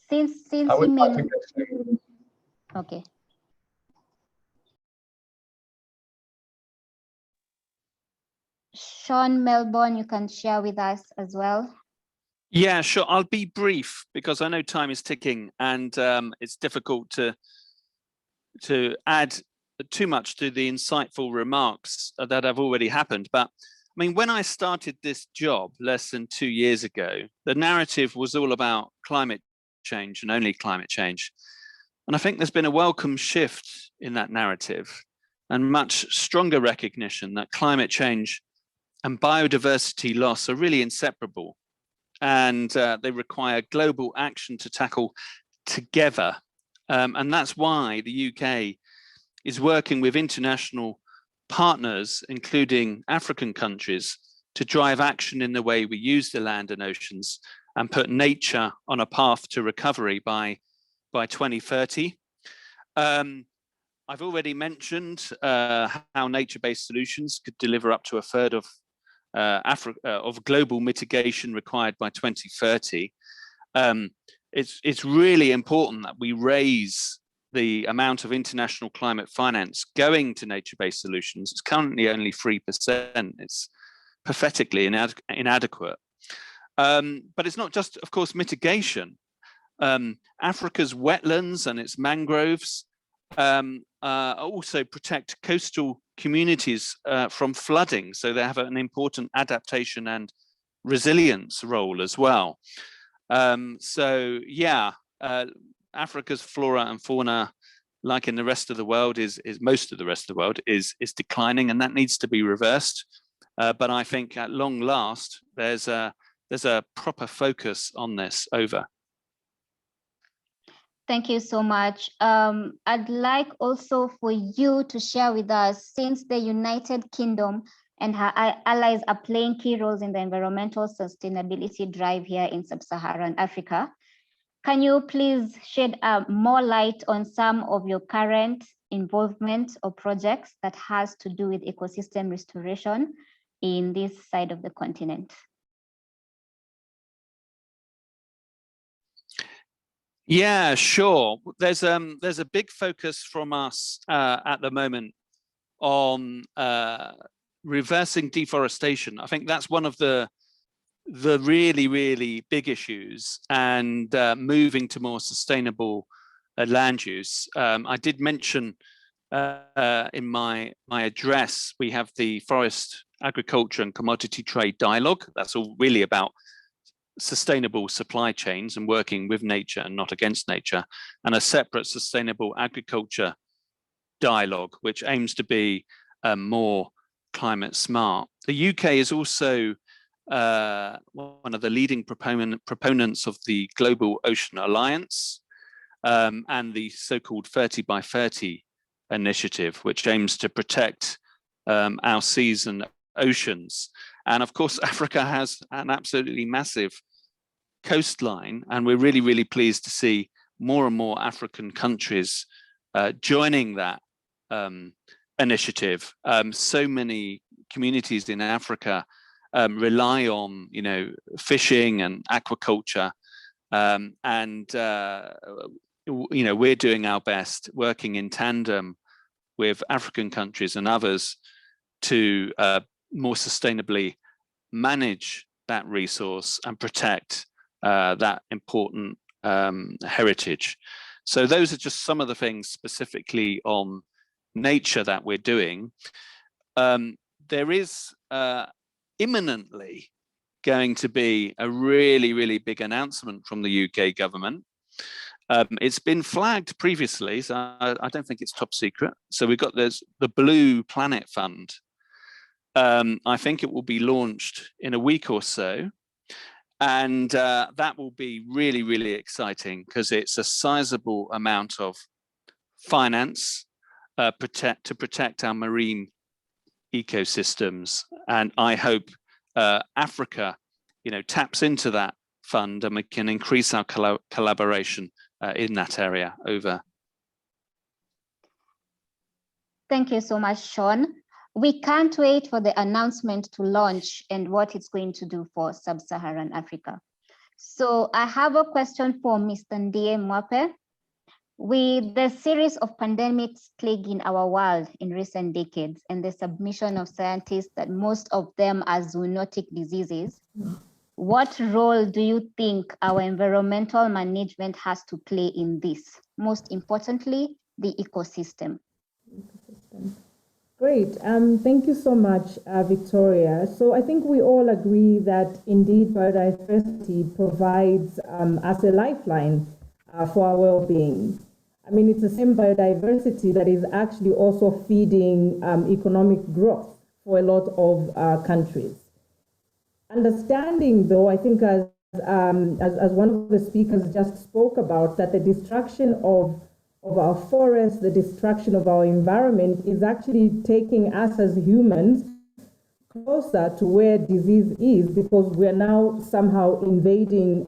Since I would you like may... to get to... Okay. Sean Melbourne, you can share with us as well. Yeah, sure. I'll be brief because I know time is ticking, and it's difficult to add too much to the insightful remarks that have already happened. But I mean, when I started this job less than 2 years ago, the narrative was all about climate change and only climate change. And I think there's been a welcome shift in that narrative and much stronger recognition that climate change and biodiversity loss are really inseparable, and they require global action to tackle together. And that's why the UK is working with international partners, including African countries, to drive action in the way we use the land and oceans and put nature on a path to recovery by 2030. I've already mentioned how nature-based solutions could deliver up to a third of of global mitigation required by 2030. It's really important that we raise the amount of international climate finance going to nature-based solutions. It's currently only 3%. It's pathetically inadequate. But it's not just, of course, mitigation. Africa's wetlands and its mangroves also protect coastal communities from flooding, so they have an important adaptation and resilience role as well. So yeah, Africa's flora and fauna, like in the rest of the world, is most of the rest of the world is declining, and that needs to be reversed. But I think at long last, there's a proper focus on this. Over. Thank you so much. I'd like also for you to share with us, since the United Kingdom and her allies are playing key roles in the environmental sustainability drive here in Sub-Saharan Africa, can you please shed more light on some of your current involvement or projects that has to do with ecosystem restoration in this side of the continent? Yeah, sure. There's a big focus from us at the moment on reversing deforestation. I think that's one of the really big issues, and moving to more sustainable land use. I did mention in my address, we have the Forest, Agriculture and Commodity Trade Dialogue. That's all really about sustainable supply chains and working with nature and not against nature, and a separate sustainable agriculture dialogue, which aims to be more climate smart. The UK is also one of the leading proponents of the Global Ocean Alliance and the so-called 30 by 30 initiative, which aims to protect our seas and oceans. And of course, Africa has an absolutely massive coastline, and we're really, really pleased to see more and more African countries joining that initiative. So many communities in Africa rely on, fishing and aquaculture, and we're doing our best, working in tandem with African countries and others to more sustainably manage that resource and protect that important heritage. So those are just some of the things specifically on nature that we're doing. There is imminently going to be a really, really big announcement from the UK government. It's been flagged previously, so I don't think it's top secret. So we've got the Blue Planet Fund. I think it will be launched in a week or so. And that will be really, really exciting because it's a sizable amount of finance to protect our marine ecosystems. And I hope Africa, taps into that fund and we can increase our collaboration in that area. Over. Thank you so much, Sean. We can't wait for the announcement to launch and what it's going to do for Sub-Saharan Africa. So I have a question for Mr. Ndie Mwape. With the series of pandemics plaguing our world in recent decades and the submission of scientists that most of them are zoonotic diseases, what role do you think our environmental management has to play in this? Most importantly, the ecosystem. Great. Thank you so much, Victoria. So I think we all agree that indeed biodiversity provides us a lifeline for our well-being. I mean, it's the same biodiversity that is actually also feeding economic growth for a lot of countries. Understanding, though, I think as one of the speakers just spoke about, that the destruction of our forests, the destruction of our environment is actually taking us as humans closer to where disease is, because we are now somehow invading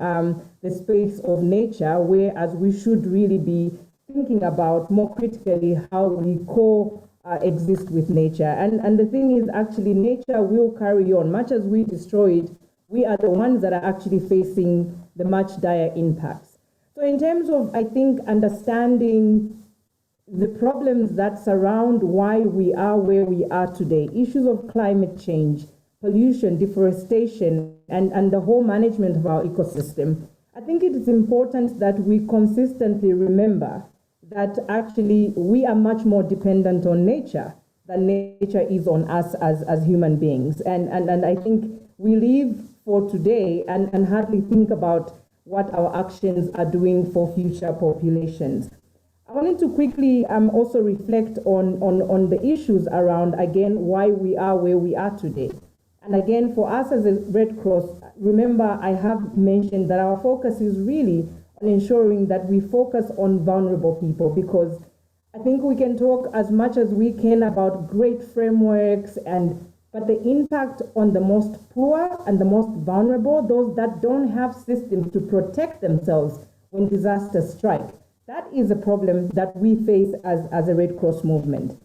the space of nature, whereas we should really be thinking about more critically how we coexist with nature. And the thing is, actually, nature will carry on. Much as we destroy it, we are the ones that are actually facing the much dire impacts. So in terms of, I think, understanding the problems that surround why we are where we are today, issues of climate change, pollution, deforestation, and the whole management of our ecosystem, I think it is important that we consistently remember that actually we are much more dependent on nature than nature is on us as human beings. And I think we live for today and hardly think about what our actions are doing for future populations. I wanted to quickly also reflect on the issues around, again, why we are where we are today. And again, for us as a Red Cross, remember, I have mentioned that our focus is really on ensuring that we focus on vulnerable people, because I think we can talk as much as we can about great frameworks, but the impact on the most poor and the most vulnerable, those that don't have systems to protect themselves when disasters strike, that is a problem that we face as a Red Cross movement.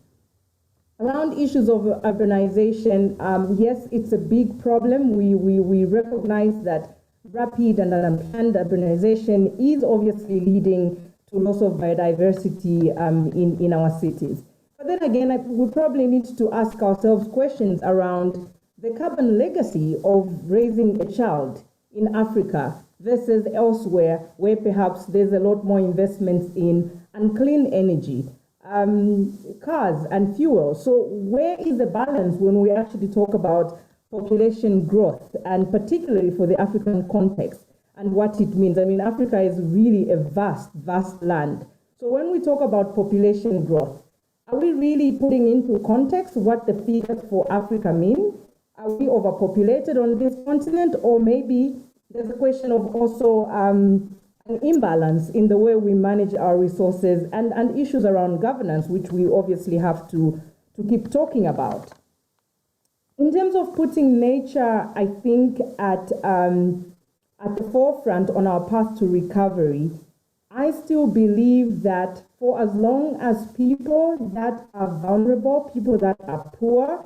Around issues of urbanization, yes, it's a big problem. We recognize that rapid and unplanned urbanization is obviously leading to loss of biodiversity in our cities. But then again, we probably need to ask ourselves questions around the carbon legacy of raising a child in Africa versus elsewhere, where perhaps there's a lot more investments in unclean energy, cars and fuel. So where is the balance when we actually talk about population growth, and particularly for the African context and what it means? I mean, Africa is really a vast, vast land. So when we talk about population growth, are we really putting into context what the figures for Africa mean? are we overpopulated on this continent, or maybe there's a question of also an imbalance in the way we manage our resources and issues around governance, which we obviously have to keep talking about. In terms of putting nature, I think at the forefront on our path to recovery, I still believe that for as long as people that are vulnerable, people that are poor,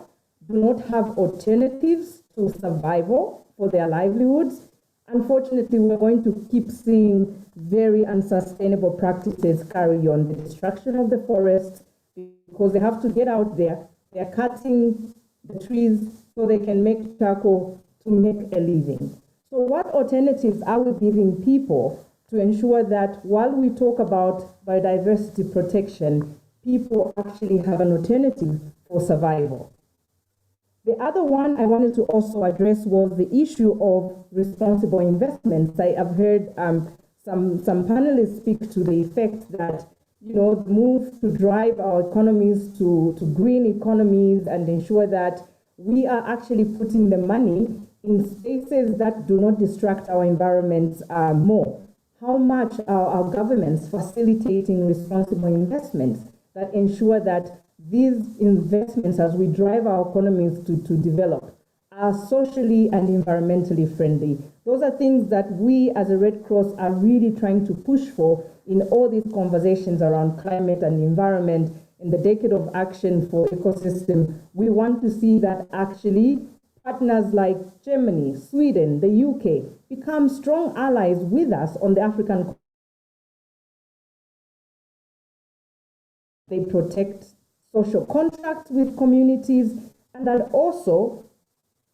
do not have alternatives to survival for their livelihoods, unfortunately, we're going to keep seeing very unsustainable practices carry on. The destruction of the forests, because they have to get out there, they're cutting the trees so they can make charcoal to make a living. So what alternatives are we giving people to ensure that while we talk about biodiversity protection, people actually have an alternative for survival? The other one I wanted to also address was the issue of responsible investments. I have heard some panelists speak to the effect that, you know, the move to drive our economies to green economies and ensure that we are actually putting the money in spaces that do not distract our environments more. How much are our governments facilitating responsible investments that ensure that these investments, as we drive our economies to develop, are socially and environmentally friendly? Those are things that we as a Red Cross are really trying to push for in all these conversations around climate and environment. In the decade of action for ecosystem, we want to see that actually partners like Germany, Sweden, the UK become strong allies with us on the African continent. They protect social contracts with communities, and that also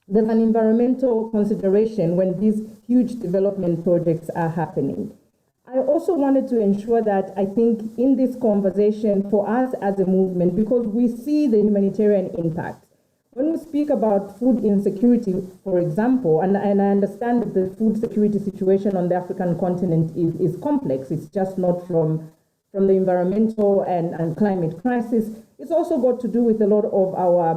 there's an environmental consideration when these huge development projects are happening. I also wanted to ensure that I think in this conversation for us as a movement, because we see the humanitarian impact. When we speak about food insecurity, for example, and I understand that the food security situation on the African continent is complex. It's just not from the environmental and climate crisis. It's also got to do with a lot of our,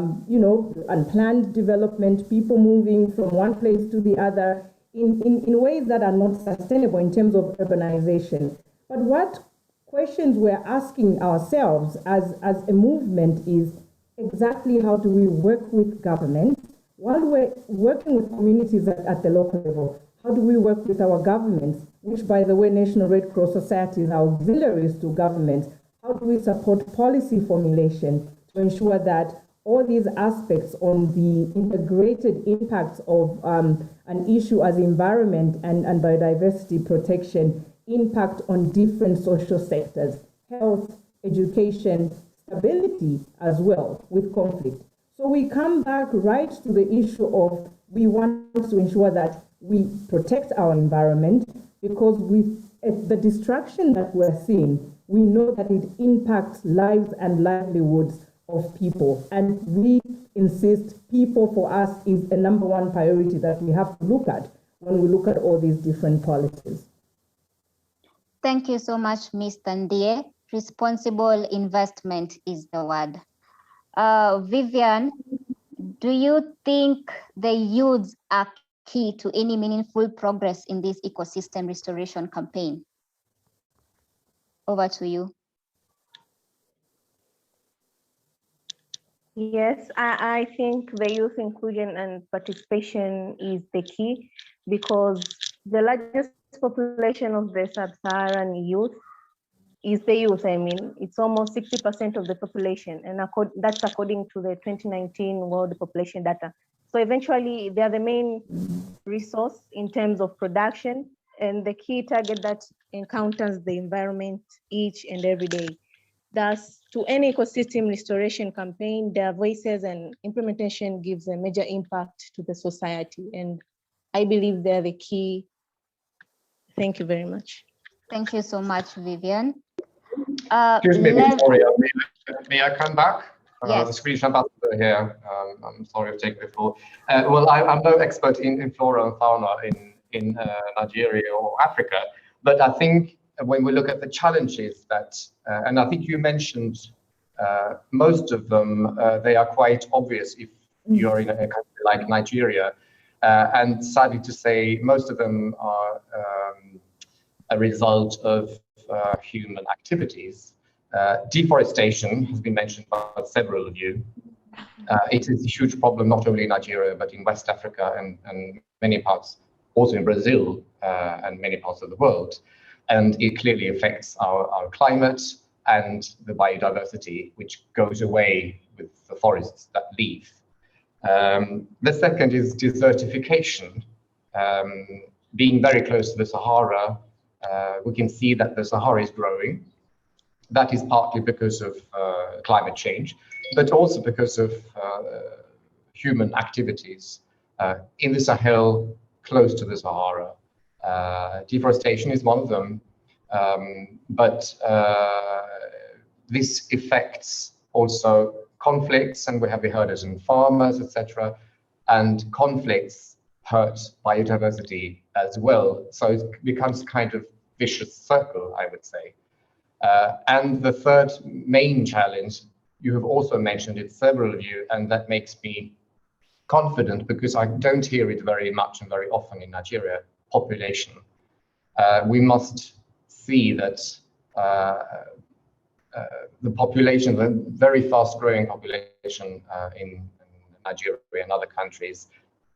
unplanned development, people moving from one place to the other in ways that are not sustainable in terms of urbanization. But what questions we're asking ourselves as a movement is exactly how do we work with government while we're working with communities at the local level? How do we work with our governments, which, by the way, National Red Cross societies are auxiliaries to governments? How do we support policy formulation to ensure that all these aspects on the integrated impacts of an issue as environment and biodiversity protection impact on different social sectors, health, education, stability as well with conflict? So we come back right to the issue of we want to ensure that we protect our environment, because with the destruction that we're seeing, we know that it impacts lives and livelihoods of people. And we insist people for us is a number one priority that we have to look at when we look at all these different policies. Thank you so much, Ms. Tandie. Responsible investment is the word. Vivian, do you think the youths are key to any meaningful progress in this ecosystem restoration campaign? Over to you. Yes, I think the youth inclusion and participation is the key, because the largest population of the sub-Saharan youth is the youth. I mean, it's almost 60% of the population, and that's according to the 2019 World Population Data. So eventually, they are the main resource in terms of production and the key target that encounters the environment each and every day. Thus, to any ecosystem restoration campaign, their voices and implementation gives a major impact to the society. And I believe they're the key. Thank you very much. Thank you so much, Vivian. Excuse me, Victoria, may I come back? Yes. The Swedish ambassador here. I'm sorry to take the floor. Well, I'm no expert in flora and fauna in Nigeria or Africa, but I think when we look at the challenges that, and I think you mentioned most of them, they are quite obvious if you're in a country like Nigeria. And sadly to say, most of them are a result of human activities. Deforestation has been mentioned by several of you. It is a huge problem, not only in Nigeria, but in West Africa and many parts, also in Brazil and many parts of the world. And it clearly affects our climate and the biodiversity, which goes away with the forests that leave. The second is desertification. Being very close to the Sahara, we can see that the Sahara is growing. That is partly because of climate change, but also because of human activities in the Sahel, close to the Sahara. Deforestation is one of them, but this affects also conflicts, and we have heard it in farmers, etc. And conflicts hurt biodiversity as well. So it becomes kind of vicious circle, I would say. And the third main challenge, you have also mentioned it, several of you, and that makes me confident because I don't hear it very much and very often in Nigeria, population. We must see that the population, the very fast growing population in Nigeria and other countries,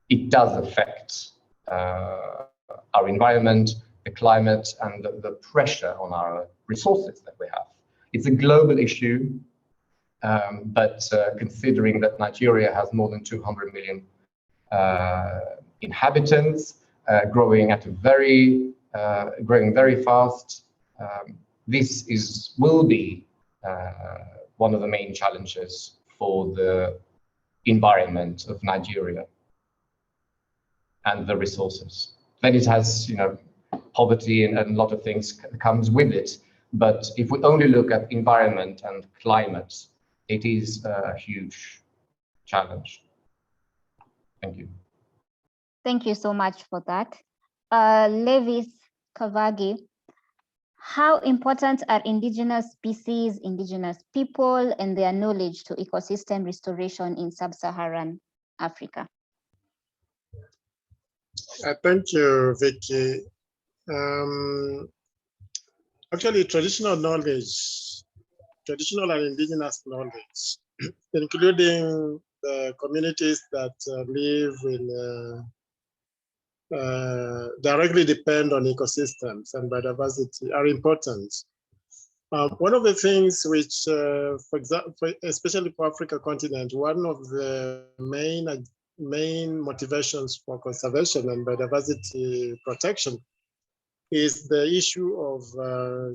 it does affect our environment, the climate, and the pressure on our resources that we have. It's a global issue, but considering that Nigeria has more than 200 million inhabitants, growing at a growing very fast, this will be one of the main challenges for the environment of Nigeria and the resources. Then it has, poverty and a lot of things comes with it. But if we only look at environment and climate, it is a huge challenge. Thank you. Thank you so much for that. Levis Kavagi, how important are indigenous species, indigenous people, and their knowledge to ecosystem restoration in Sub-Saharan Africa? Thank you, Vicky. Actually, traditional knowledge, traditional and indigenous knowledge, including the communities that live in directly depend on ecosystems and biodiversity, are important. One of the things which, for example, especially for Africa continent, one of the main motivations for conservation and biodiversity protection is the issue of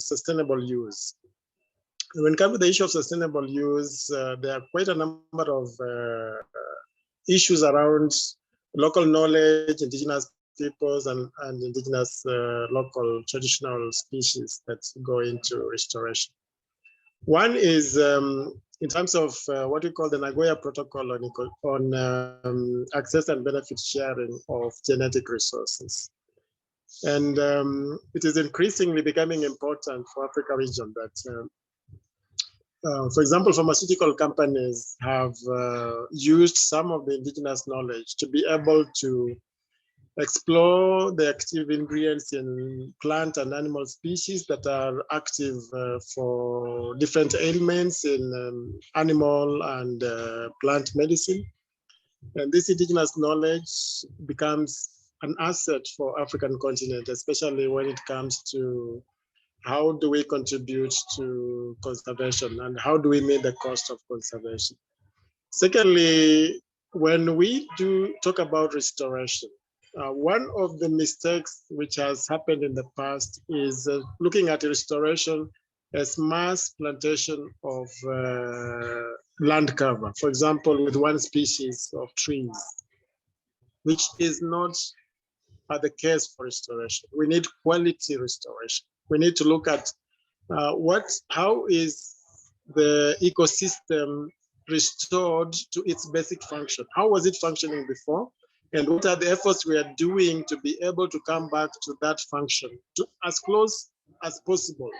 sustainable use. When it comes to the issue of sustainable use, there are quite a number of issues around local knowledge, indigenous peoples, and indigenous local traditional species that go into restoration. One is in terms of what we call the Nagoya Protocol on access and benefit sharing of genetic resources. And it is increasingly becoming important for Africa region that, for example, pharmaceutical companies have used some of the indigenous knowledge to be able to explore the active ingredients in plant and animal species that are active for different ailments in animal and plant medicine. And this indigenous knowledge becomes an asset for African continent, especially when it comes to how do we contribute to conservation and how do we meet the cost of conservation. Secondly, when we do talk about restoration, one of the mistakes which has happened in the past is looking at restoration as mass plantation of land cover, for example, with one species of trees, which is not the case for restoration. We need quality restoration. We need to look at how is the ecosystem restored to its basic function? How was it functioning before? And what are the efforts we are doing to be able to come back to that function, to as close as possible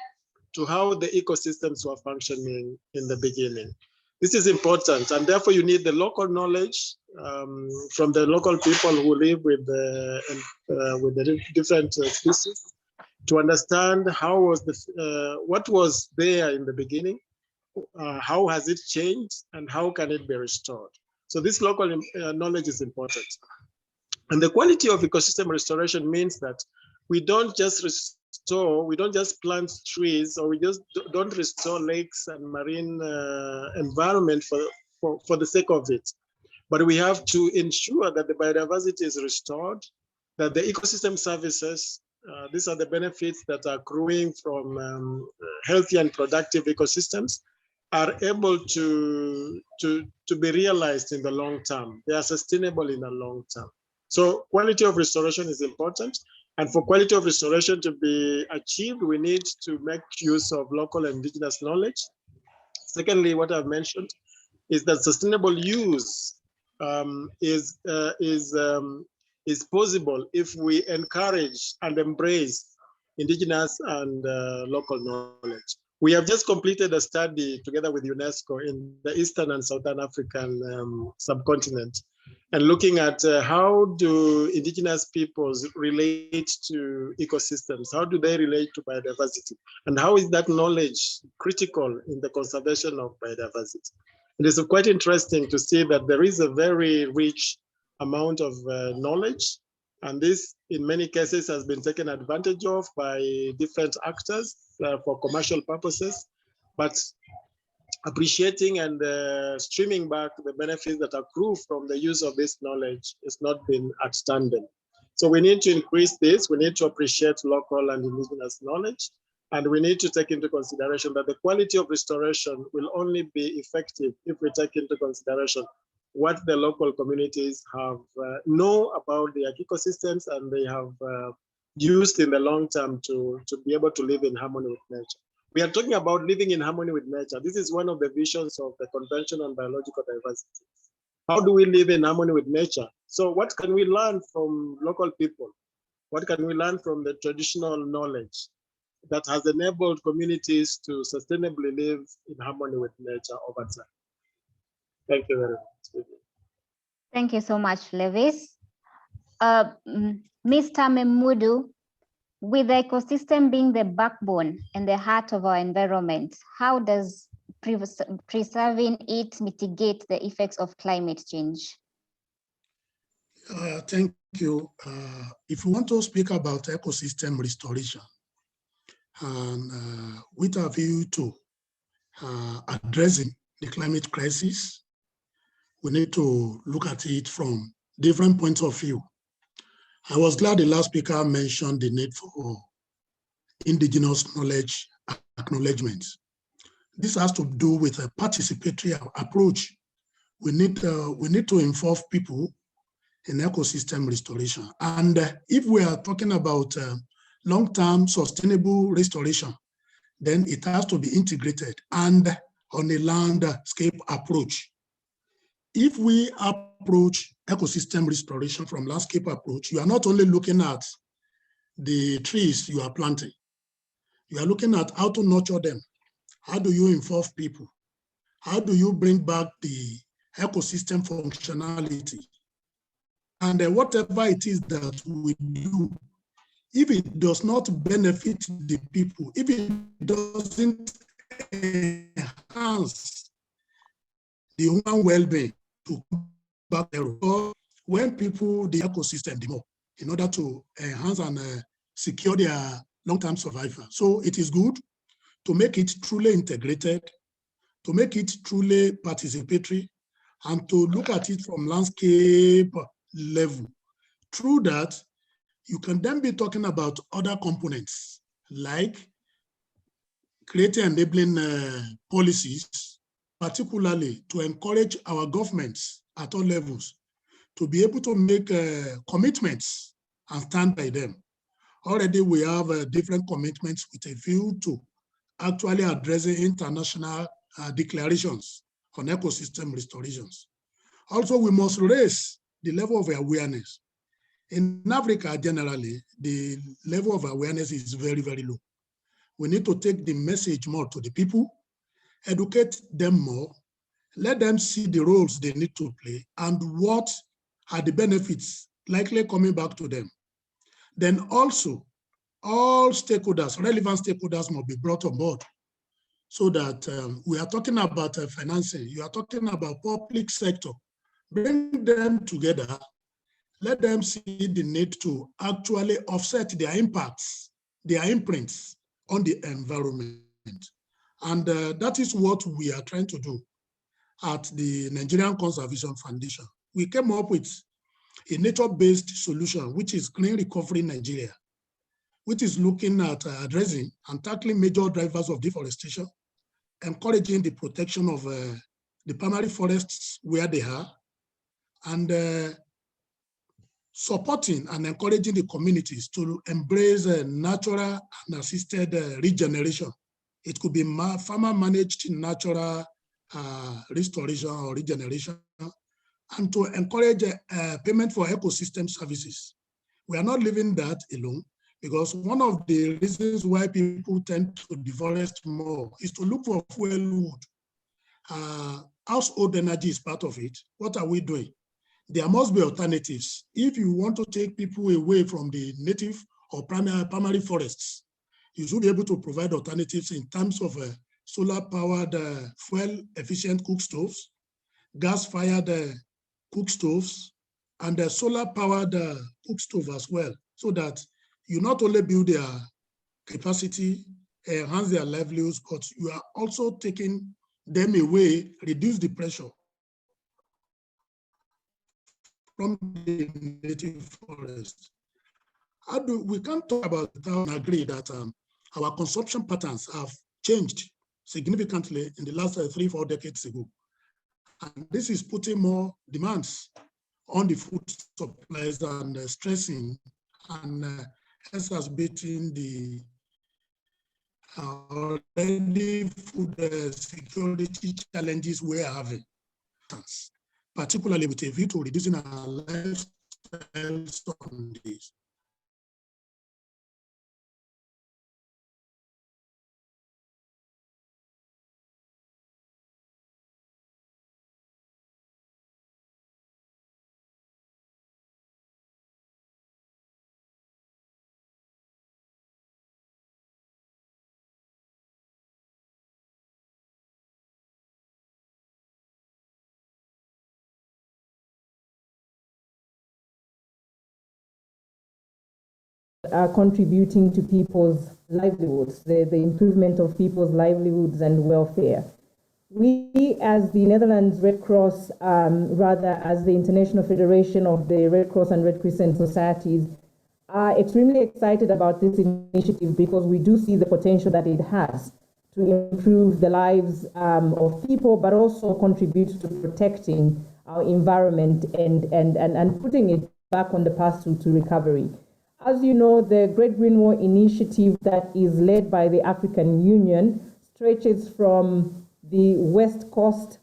to how the ecosystems were functioning in the beginning? This is important, and therefore you need the local knowledge from the local people who live with the different species to understand how was what was there in the beginning, how has it changed, and how can it be restored. So this local knowledge is important. And the quality of ecosystem restoration means that we don't just restore, we don't just plant trees, or we just don't restore lakes and marine environment for the sake of it. But we have to ensure that the biodiversity is restored, that the ecosystem services, these are the benefits that are accruing from healthy and productive ecosystems, are able to be realized in the long term. They are sustainable in the long term. So quality of restoration is important. And for quality of restoration to be achieved, we need to make use of local and indigenous knowledge. Secondly, what I've mentioned is that sustainable use is possible if we encourage and embrace indigenous and local knowledge. We have just completed a study together with UNESCO in the Eastern and Southern African subcontinent, and looking at how do indigenous peoples relate to ecosystems, how do they relate to biodiversity, and how is that knowledge critical in the conservation of biodiversity. It is quite interesting to see that there is a very rich amount of knowledge, and this in many cases has been taken advantage of by different actors for commercial purposes, but appreciating and streaming back the benefits that accrue from the use of this knowledge has not been outstanding. So we need to increase this, we need to appreciate local and indigenous knowledge, and we need to take into consideration that the quality of restoration will only be effective if we take into consideration what the local communities have know about their ecosystems and they have used in the long term to be able to live in harmony with nature. We are talking about living in harmony with nature. This is one of the visions of the Convention on Biological Diversity. How do we live in harmony with nature? So what can we learn from local people? What can we learn from the traditional knowledge that has enabled communities to sustainably live in harmony with nature over time? Thank you very much. Thank you so much, Levis. Mr. Memudu, with the ecosystem being the backbone and the heart of our environment, how does preserving it mitigate the effects of climate change? Thank you. If we want to speak about ecosystem restoration, and with a view to addressing the climate crisis, we need to look at it from different points of view. I was glad the last speaker mentioned the need for indigenous knowledge acknowledgement. This has to do with a participatory approach. We need to involve people in ecosystem restoration. And if we are talking about long-term sustainable restoration, then it has to be integrated and on a landscape approach. If we approach ecosystem restoration from landscape approach, you are not only looking at the trees you are planting, you are looking at how to nurture them. How do you involve people? How do you bring back the ecosystem functionality? And whatever it is that we do, if it does not benefit the people, if it doesn't enhance the human well-being, to back there, when people, the ecosystem, the more, in order to enhance and secure their long-term survival. So it is good to make it truly integrated, to make it truly participatory, and to look at it from landscape level. Through that, you can then be talking about other components, like creating enabling policies, particularly to encourage our governments at all levels to be able to make commitments and stand by them. Already we have different commitments with a view to actually addressing international declarations on ecosystem restorations. Also, we must raise the level of awareness. In Africa, generally, the level of awareness is very, very low. We need to take the message more to the people, educate them more, let them see the roles they need to play and what are the benefits likely coming back to them. Then also, all stakeholders, relevant stakeholders must be brought on board so that we are talking about financing, you are talking about public sector, bring them together, let them see the need to actually offset their impacts, their imprints on the environment. And that is what we are trying to do at the Nigerian Conservation Foundation. We came up with a nature-based solution, which is Clean Recovery Nigeria, which is looking at addressing and tackling major drivers of deforestation, encouraging the protection of the primary forests where they are, and supporting and encouraging the communities to embrace natural and assisted regeneration. It could be farmer-managed natural restoration or regeneration, and to encourage payment for ecosystem services. We are not leaving that alone, because one of the reasons why people tend to deforest more is to look for fuel wood. Household energy is part of it. What are we doing? There must be alternatives. If you want to take people away from the native or primary forests, you should be able to provide alternatives in terms of solar-powered fuel-efficient cook stoves, gas-fired cook stoves, and solar-powered cook stove as well, so that you not only build their capacity, enhance their livelihoods, but you are also taking them away, reduce the pressure from the native forest. We can't talk about it and agree that our consumption patterns have changed significantly in the last 3-4 decades ago. And this is putting more demands on the food supplies and stressing and exacerbating the already food security challenges we are having, particularly with a view to reducing our lifestyles on this. Are contributing to people's livelihoods, the improvement of people's livelihoods and welfare. We, as the Netherlands Red Cross, rather as the International Federation of the Red Cross and Red Crescent Societies, are extremely excited about this initiative because we do see the potential that it has to improve the lives of people, but also contribute to protecting our environment and putting it back on the path to recovery. As you know, the Great Green Wall initiative that is led by the African Union stretches from the West Coast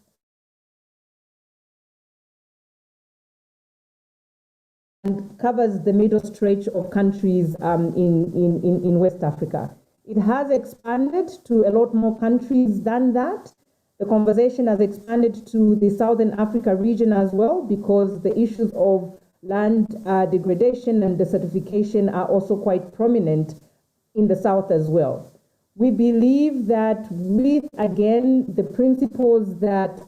and covers the middle stretch of countries in West Africa. It has expanded to a lot more countries than that. The conversation has expanded to the Southern Africa region as well, because the issues of land degradation and desertification are also quite prominent in the South as well. We believe that with, again, the principles that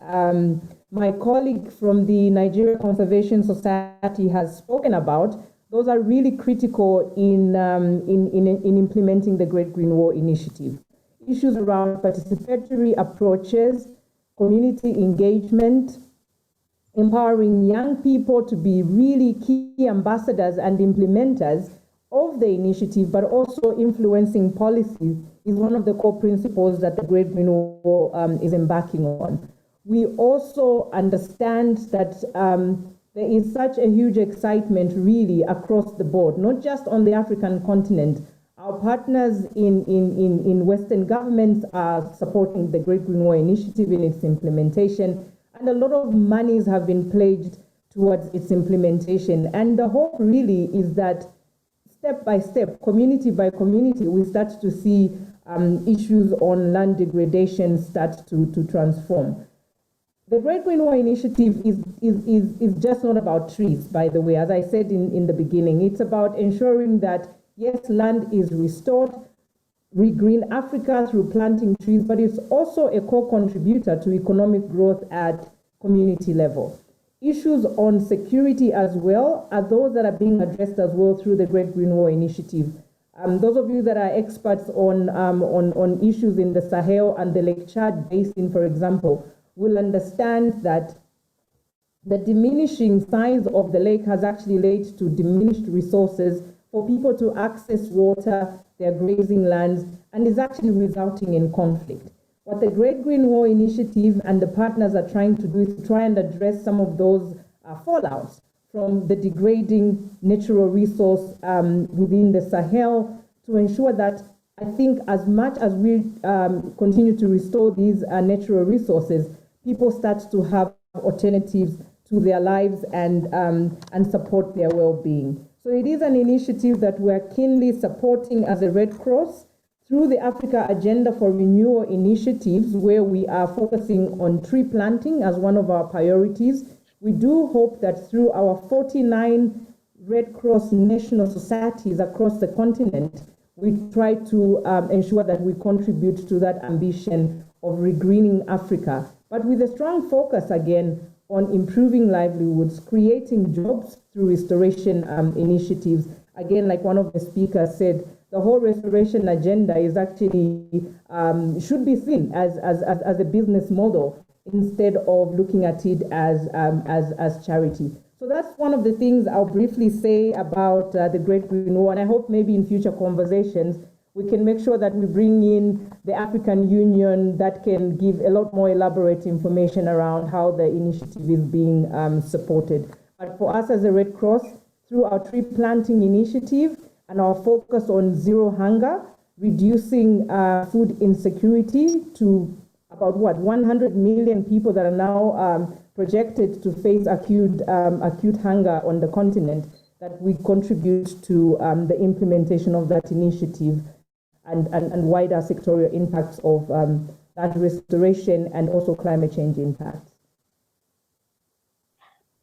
my colleague from the Nigeria Conservation Society has spoken about, those are really critical in implementing the Great Green Wall Initiative. Issues around participatory approaches, community engagement, empowering young people to be really key ambassadors and implementers of the initiative, but also influencing policies is one of the core principles that the Great Green Wall is embarking on. We also understand that there is such a huge excitement really across the board, not just on the African continent. Our partners in Western governments are supporting the Great Green Wall Initiative in its implementation, and a lot of monies have been pledged towards its implementation. And the hope really is that step by step, community by community, we start to see issues on land degradation start to transform. The Great Green Wall Initiative is just not about trees, by the way, as I said in the beginning. It's about ensuring that, yes, land is restored, regreen Africa through planting trees, but it's also a core contributor to economic growth at community level. Issues on security as well are those that are being addressed as well through the Great Green Wall Initiative. Those of you that are experts on issues in the Sahel and the Lake Chad Basin, for example, will understand that the diminishing size of the lake has actually led to diminished resources for people to access water, their grazing lands, and is actually resulting in conflict. What the Great Green Wall Initiative and the partners are trying to do is to try and address some of those fallouts from the degrading natural resource within the Sahel to ensure that, I think, as much as we continue to restore these natural resources, people start to have alternatives to their lives and support their well-being. So it is an initiative that we're keenly supporting as a Red Cross through the Africa Agenda for Renewal initiatives, where we are focusing on tree planting as one of our priorities. We do hope that through our 49 Red Cross national societies across the continent, we try to ensure that we contribute to that ambition of regreening Africa, but with a strong focus again on improving livelihoods, creating jobs through restoration initiatives. Again, like one of the speakers said, the whole restoration agenda is actually should be seen as a business model instead of looking at it as charity. So that's one of the things I'll briefly say about the Great Green Wall, and I hope maybe in future conversations we can make sure that we bring in the African Union that can give a lot more elaborate information around how the initiative is being supported. But for us as a Red Cross, through our tree planting initiative and our focus on zero hunger, reducing food insecurity to about 100 million people that are now projected to face acute hunger on the continent, that we contribute to the implementation of that initiative and wider sectorial impacts of land restoration and also climate change impacts.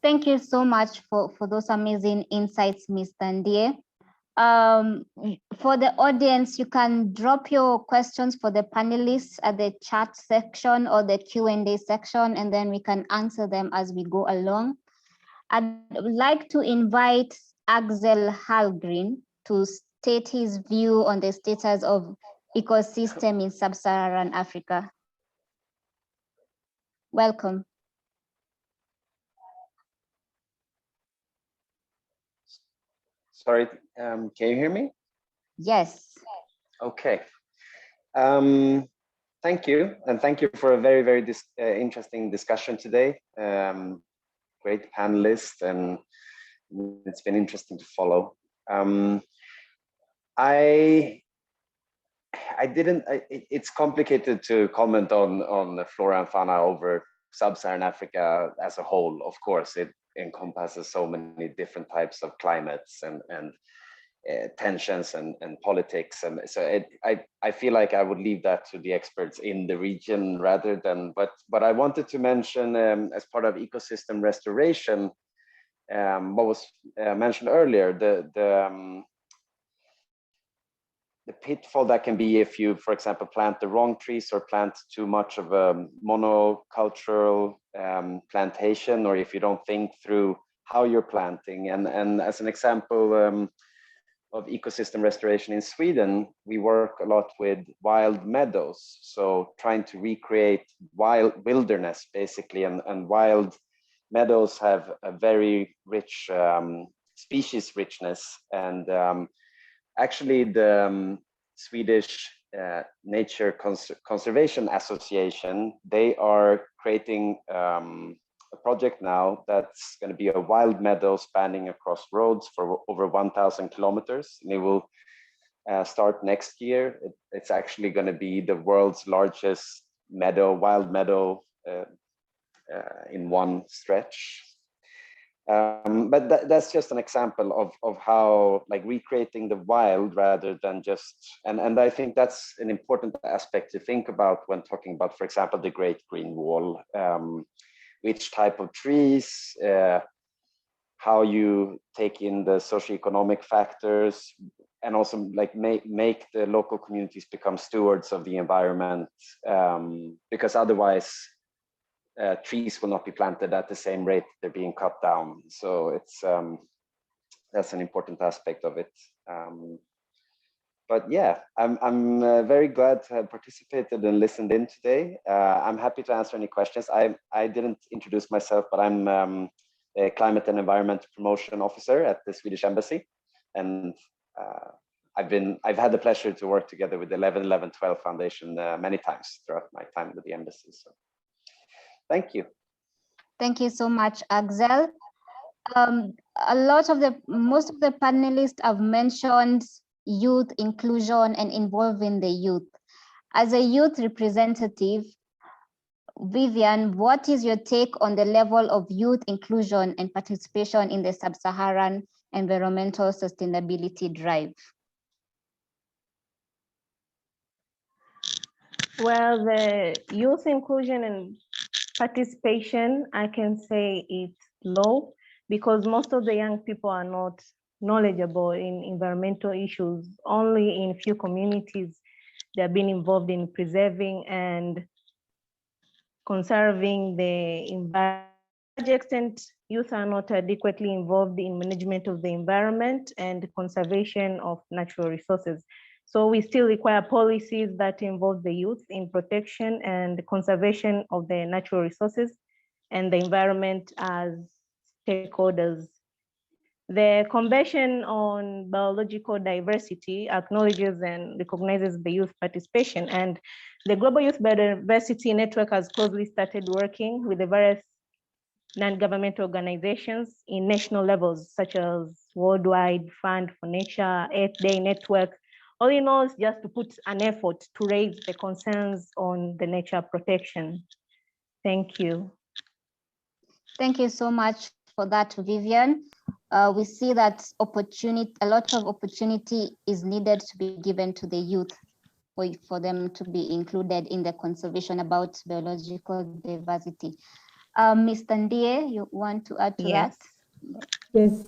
Thank you so much for those amazing insights, Ms. Tandie. For the audience, you can drop your questions for the panelists at the chat section or the Q&A section, and then we can answer them as we go along. I'd like to invite Axel Hallgren to state his view on the status of ecosystem in Sub-Saharan Africa. Welcome. Sorry, can you hear me? Yes. Okay. Thank you, and thank you for a very, very interesting discussion today. Great panelists, and it's been interesting to follow. It's complicated to comment on the flora and fauna over Sub-Saharan Africa as a whole. Of course, it encompasses so many different types of climates and tensions and politics, and so I feel like I would leave that to the experts in the region rather than. But I wanted to mention as part of ecosystem restoration, what was mentioned earlier, the pitfall that can be if you, for example, plant the wrong trees or plant too much of a monocultural plantation, or if you don't think through how you're planting. And as an example of ecosystem restoration in Sweden, we work a lot with wild meadows. So trying to recreate wilderness, basically, and wild meadows have a very rich species richness. And actually, the Swedish Nature Conservation Association, they are creating a project now that's going to be a wild meadow spanning across roads for over 1,000 kilometers. And it will start next year. It's actually going to be the world's largest wild meadow in one stretch. But that's just an example of how, like, recreating the wild rather than just, and I think that's an important aspect to think about when talking about, for example, the Great Green Wall. which type of trees, how you take in the socioeconomic factors, and also like make the local communities become stewards of the environment, because otherwise trees will not be planted at the same rate they're being cut down. So it's that's an important aspect of it. But yeah, I'm very glad to have participated and listened in today. I'm happy to answer any questions. I didn't introduce myself, but I'm a Climate and Environment Promotion Officer at the Swedish Embassy, and I've had the pleasure to work together with the 11-11-12 Foundation many times throughout my time with the embassy. So, thank you. Thank you so much, Axel. Most of the panelists have mentioned youth inclusion and involving the youth. As a youth representative, Vivian, what is your take on the level of youth inclusion and participation in the Sub-Saharan environmental sustainability drive? Well, the youth inclusion and participation, I can say it's low because most of the young people are not knowledgeable in environmental issues. Only in few communities they have been involved in preserving and conserving the environment. To a large extent, youth are not adequately involved in management of the environment and conservation of natural resources. So we still require policies that involve the youth in protection and conservation of the natural resources and the environment as stakeholders. The Convention on Biological Diversity acknowledges and recognizes the youth participation, and the Global Youth Biodiversity Network has closely started working with the various non-governmental organizations in national levels, such as Worldwide Fund for Nature, Earth Day Network. All in all, it's just to put an effort to raise the concerns on the nature protection. Thank you. Thank you so much for that, Vivian. We see that a lot of opportunity is needed to be given to the youth for them to be included in the conservation about biological diversity. Mr. Ndie, you want to add to that?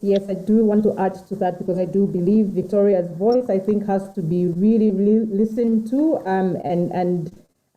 Yes, I do want to add to that because I do believe Victoria's voice, I think, has to be really listened to, and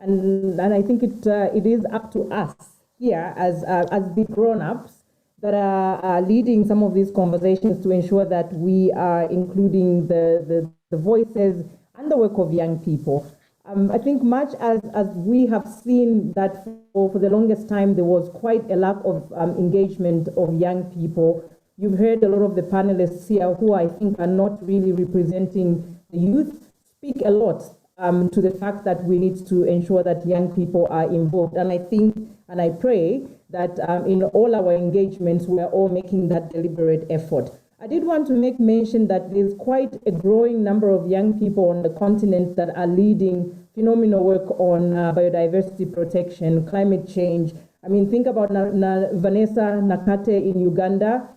I think it is up to us here as the grown-ups that are leading some of these conversations to ensure that we are including the voices and the work of young people. I think much as we have seen that for the longest time, there was quite a lack of engagement of young people. You've heard a lot of the panelists here who I think are not really representing the youth speak a lot to the fact that we need to ensure that young people are involved. And I think, and I pray that in all our engagements, we are all making that deliberate effort. I did want to make mention that there's quite a growing number of young people on the continent that are leading phenomenal work on biodiversity protection, climate change. I mean, think about Vanessa Nakate in Uganda,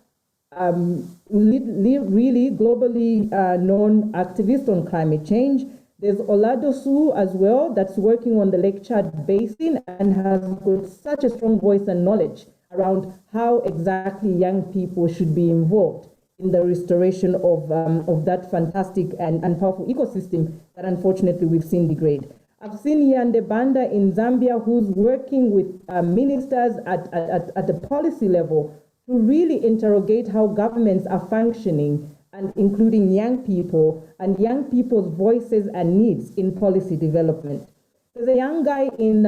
really globally known activist on climate change. There's Oladosu as well that's working on the Lake Chad Basin and has got such a strong voice and knowledge around how exactly young people should be involved in the restoration of that fantastic and powerful ecosystem that unfortunately we've seen degrade. I've seen Yande Banda in Zambia who's working with ministers at the policy level to really interrogate how governments are functioning and including young people and young people's voices and needs in policy development. There's a young guy in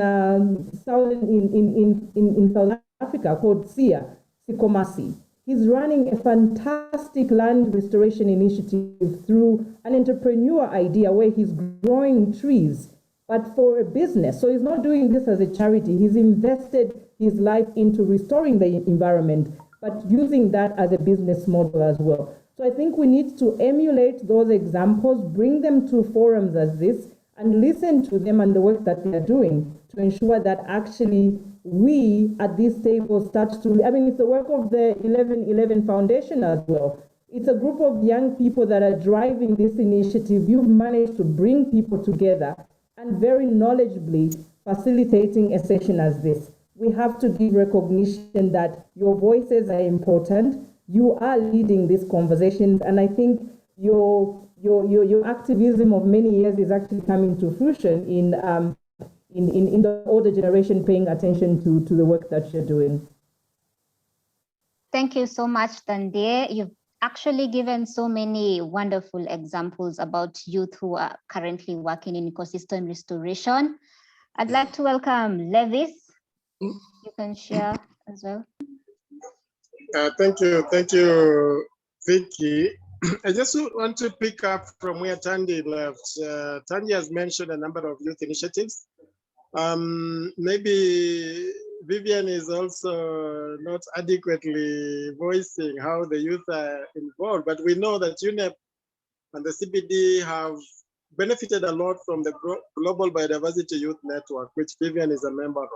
South Africa called Sia Sikomasi. He's running a fantastic land restoration initiative through an entrepreneur idea where he's growing trees, but for a business. So he's not doing this as a charity. He's invested his life into restoring the environment, but using that as a business model as well. So I think we need to emulate those examples, bring them to forums as this, and listen to them and the work that they are doing to ensure that actually we at this table start to, I mean, it's the work of the 11-11 Foundation as well. It's a group of young people that are driving this initiative. You've managed to bring people together and very knowledgeably facilitating a session as this. we have to give recognition that your voices are important. You are leading these conversations, and I think your activism of many years is actually coming to fruition in the older generation paying attention to the work that you're doing. Thank you so much, Tande. You've actually given so many wonderful examples about youth who are currently working in ecosystem restoration. I'd like to welcome Levis. You can share as well. Thank you, Vicky. I just want to pick up from where Tandy left. Tandy has mentioned a number of youth initiatives. Maybe Vivian is also not adequately voicing how the youth are involved, but we know that UNEP and the CBD have benefited a lot from the Global Biodiversity Youth Network, which Vivian is a member of.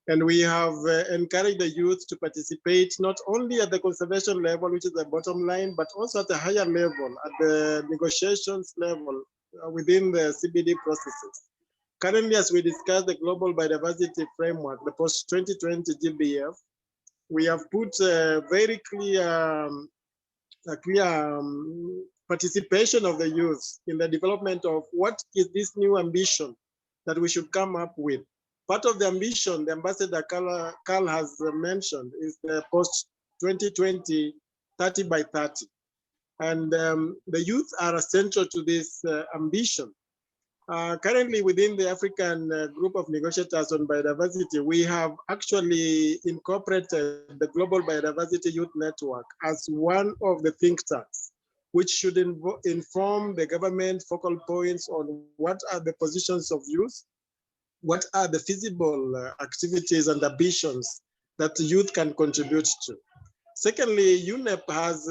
And we have encouraged the youth to participate not only at the conservation level, which is the bottom line, but also at a higher level, at the negotiations level within the CBD processes. Currently, as we discuss the Global Biodiversity Framework, the post-2020 GBF, we have put a very clear participation of the youth in the development of what is this new ambition that we should come up with. Part of the ambition, the Ambassador Carl has mentioned, is the post-2020 30 by 30. And the youth are essential to this ambition. Currently, within the African group of negotiators on biodiversity, we have actually incorporated the Global Biodiversity Youth Network as one of the think tanks, which should inform the government focal points on what are the positions of youth, what are the feasible activities and ambitions that the youth can contribute to. Secondly, UNEP has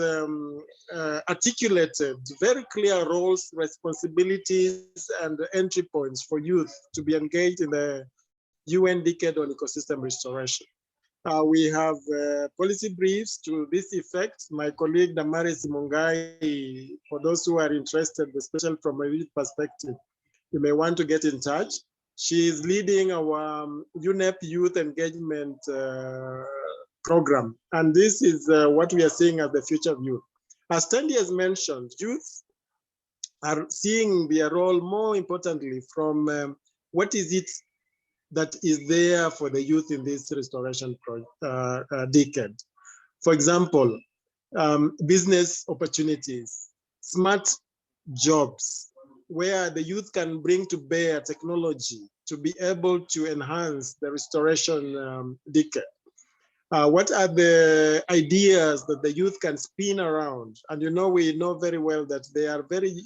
articulated very clear roles, responsibilities, and entry points for youth to be engaged in the UN Decade on Ecosystem Restoration. We have policy briefs to this effect. My colleague Damaris Mungai, for those who are interested, especially from a youth perspective, you may want to get in touch. She is leading our UNEP Youth Engagement program. And this is what we are seeing as the future of youth. As Tandy has mentioned, youth are seeing their role more importantly from what is it that is there for the youth in this restoration decade. For example, business opportunities, smart jobs, where the youth can bring to bear technology to be able to enhance the restoration decade. What are the ideas that the youth can spin around? And we know very well that they are very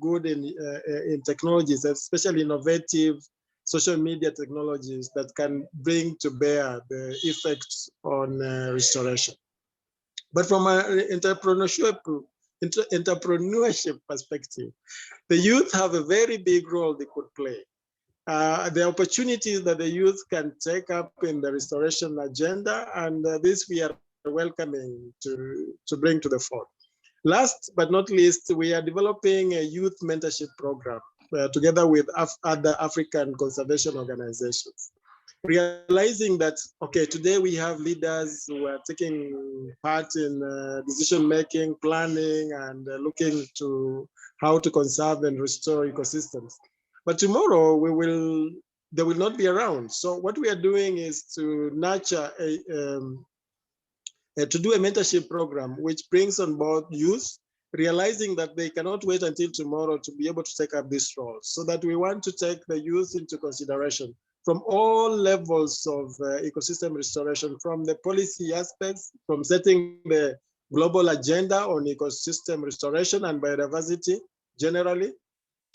good in technologies, especially innovative social media technologies that can bring to bear the effects on restoration. But from an entrepreneurship perspective, the youth have a very big role they could play. The opportunities that the youth can take up in the restoration agenda, and this we are welcoming to bring to the fore. Last but not least, we are developing a youth mentorship program together with other African conservation organizations. Realizing that, okay, today we have leaders who are taking part in decision-making, planning, and looking to how to conserve and restore ecosystems. But tomorrow they will not be around. So what we are doing is to nurture to do a mentorship program, which brings on board youth, realizing that they cannot wait until tomorrow to be able to take up this role. So that we want to take the youth into consideration from all levels of ecosystem restoration, from the policy aspects, from setting the global agenda on ecosystem restoration and biodiversity generally,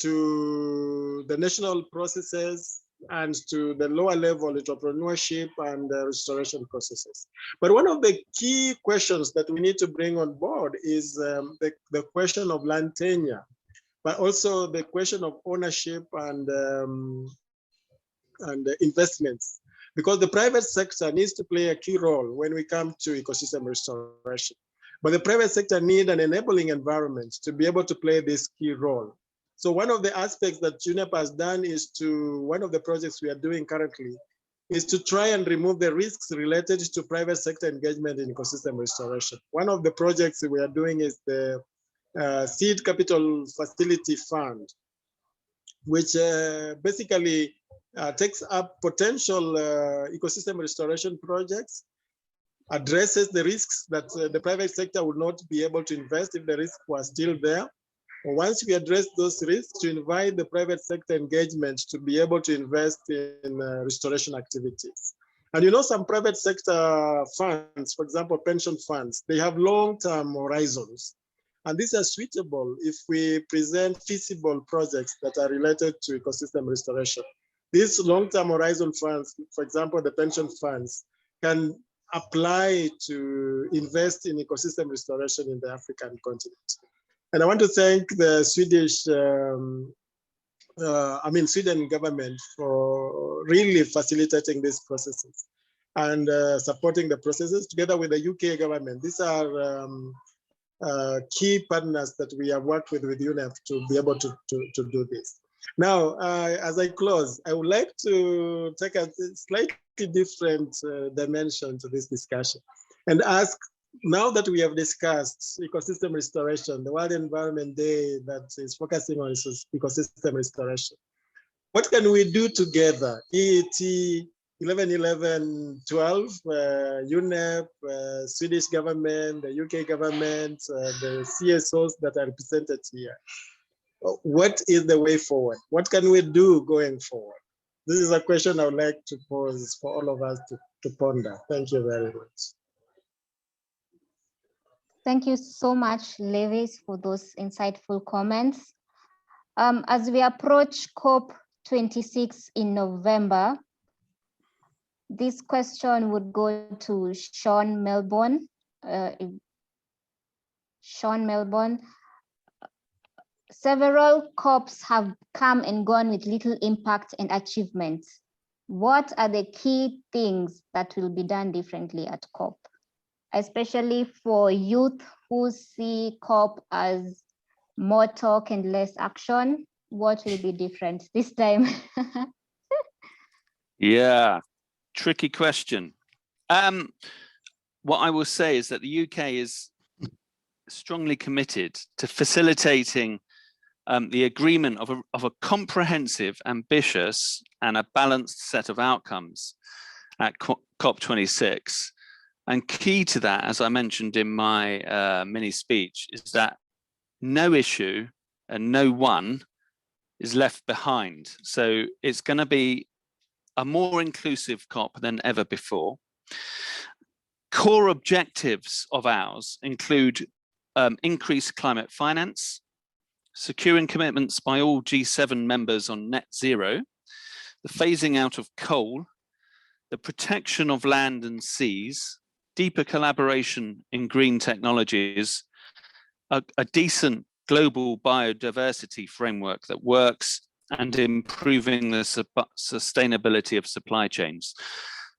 to the national processes, and to the lower level entrepreneurship and restoration processes. But one of the key questions that we need to bring on board is the question of land tenure, but also the question of ownership and investments, because the private sector needs to play a key role when we come to ecosystem restoration. But the private sector need an enabling environment to be able to play this key role. So one of the aspects that UNEP has done is one of the projects we are doing currently is to try and remove the risks related to private sector engagement in ecosystem restoration. One of the projects we are doing is the Seed Capital Facility Fund, which basically takes up potential ecosystem restoration projects, addresses the risks that the private sector would not be able to invest if the risks were still there. Once we address those risks, to invite the private sector engagement to be able to invest in restoration activities. And you know, some private sector funds, for example, pension funds, they have long-term horizons. And these are suitable if we present feasible projects that are related to ecosystem restoration. These long-term horizon funds, for example, the pension funds, can apply to invest in ecosystem restoration in the African continent. And I want to thank the Sweden government for really facilitating these processes and supporting the processes together with the UK government. These are key partners that we have worked with UNEP to be able to do this. Now, as I close, I would like to take a slightly different dimension to this discussion and ask, now that we have discussed ecosystem restoration, the World Environment Day that is focusing on ecosystem restoration, what can we do together? EET, 11/11/12, UNEP, Swedish government, the UK government, the CSOs that are represented here. What is the way forward? What can we do going forward? This is a question I would like to pose for all of us to ponder. Thank you very much. Thank you so much, Lewis, for those insightful comments. As we approach COP26 in November, this question would go to Sean Melbourne. Sean Melbourne, several COPs have come and gone with little impact and achievements. What are the key things that will be done differently at COP? Especially for youth who see COP as more talk and less action, what will be different this time? Yeah, tricky question. What I will say is that the UK is strongly committed to facilitating the agreement of a comprehensive, ambitious, and a balanced set of outcomes at COP26. And key to that, as I mentioned in my mini speech, is that no issue and no one is left behind. So it's going to be a more inclusive COP than ever before. Core objectives of ours include increased climate finance, securing commitments by all G7 members on net zero, the phasing out of coal, the protection of land and seas, deeper collaboration in green technologies, a decent global biodiversity framework that works, and improving the sustainability of supply chains.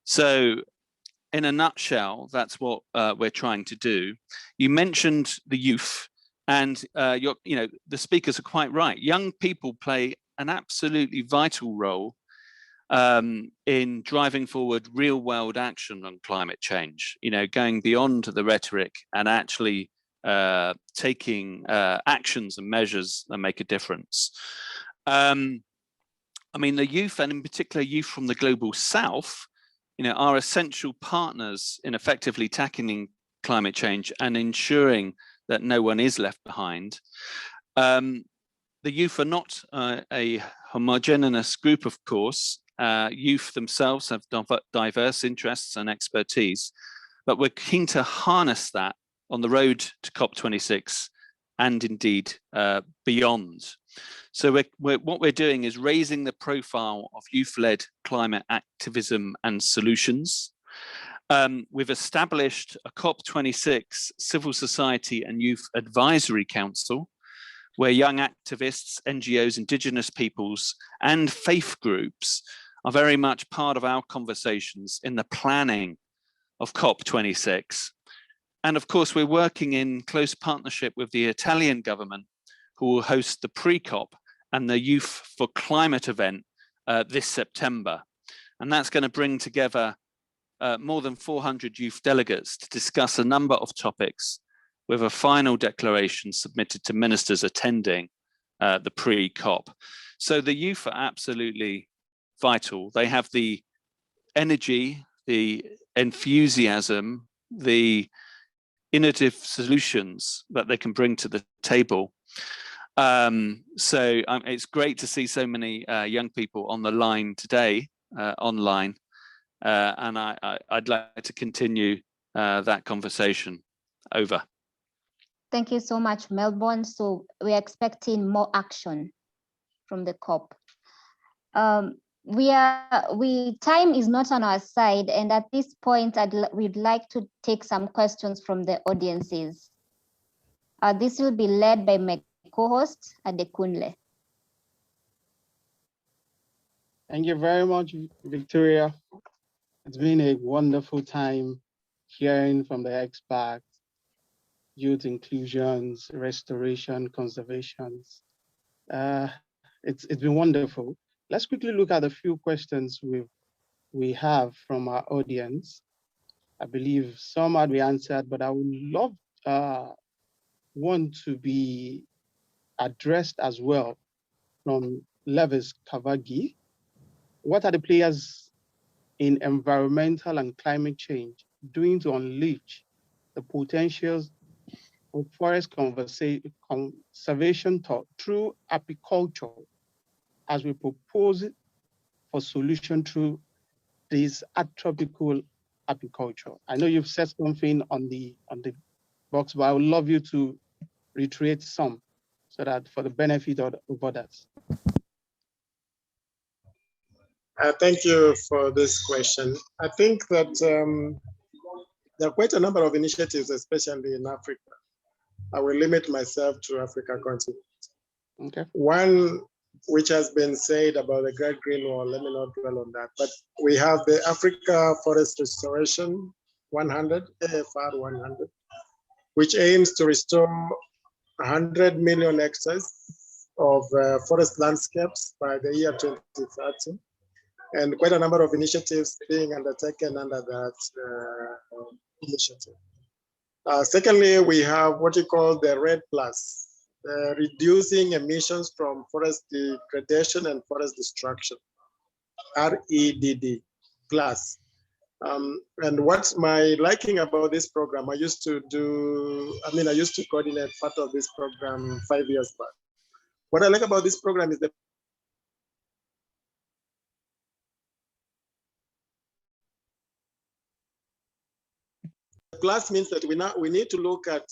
So in a nutshell, that's what we're trying to do. You mentioned the youth, and the speakers are quite right. Young people play an absolutely vital role in driving forward real world action on climate change, going beyond the rhetoric and actually taking actions and measures that make a difference. I mean, the youth, and in particular youth from the global south, are essential partners in effectively tackling climate change and ensuring that no one is left behind. The youth are not a homogeneous group, of course. Youth themselves have diverse interests and expertise, but we're keen to harness that on the road to COP26 and indeed beyond. So what we're doing is raising the profile of youth-led climate activism and solutions. We've established a COP26 Civil Society and Youth Advisory Council, where young activists, NGOs, Indigenous peoples, and faith groups are very much part of our conversations in the planning of COP26. And of course, we're working in close partnership with the Italian government, who will host the pre-COP and the Youth for Climate event this September. And that's going to bring together more than 400 youth delegates to discuss a number of topics, with a final declaration submitted to ministers attending the pre-COP. So the youth are absolutely vital. They have the energy, the enthusiasm, the innovative solutions that they can bring to the table. So it's great to see so many young people on the line today, online, and I'd like to continue that conversation. Over. Thank you so much, Melbourne. So we're expecting more action from the COP. Time is not on our side, and at this point, we'd like to take some questions from the audiences. This will be led by my co-host, Adekunle. Thank you very much, Victoria. It's been a wonderful time hearing from the experts, youth inclusions, restoration, conservations. It's been wonderful. Let's quickly look at a few questions we have from our audience. I believe some had been answered, but I would love one to be addressed as well from Levis Kavagi. What are the players in environmental and climate change doing to unleash the potentials of forest conservation through apiculture, as we propose for solution through this atropical apiculture? I know you've said something on the box, but I would love you to reiterate some so that for the benefit of others. Thank you for this question. I think that there are quite a number of initiatives, especially in Africa. I will limit myself to Africa continent. Okay. One which has been said about the Great Green Wall, let me not dwell on that, but we have the Africa Forest Restoration 100, AFR 100, which aims to restore 100 million hectares of forest landscapes by the year 2030. And quite a number of initiatives being undertaken under that initiative. Secondly, we have what you call the REDD+, reducing emissions from forest degradation and forest destruction, REDD+. And what's my liking about this program, I used to coordinate part of this program 5 years back. What I like about this program is the plus means that we need to look at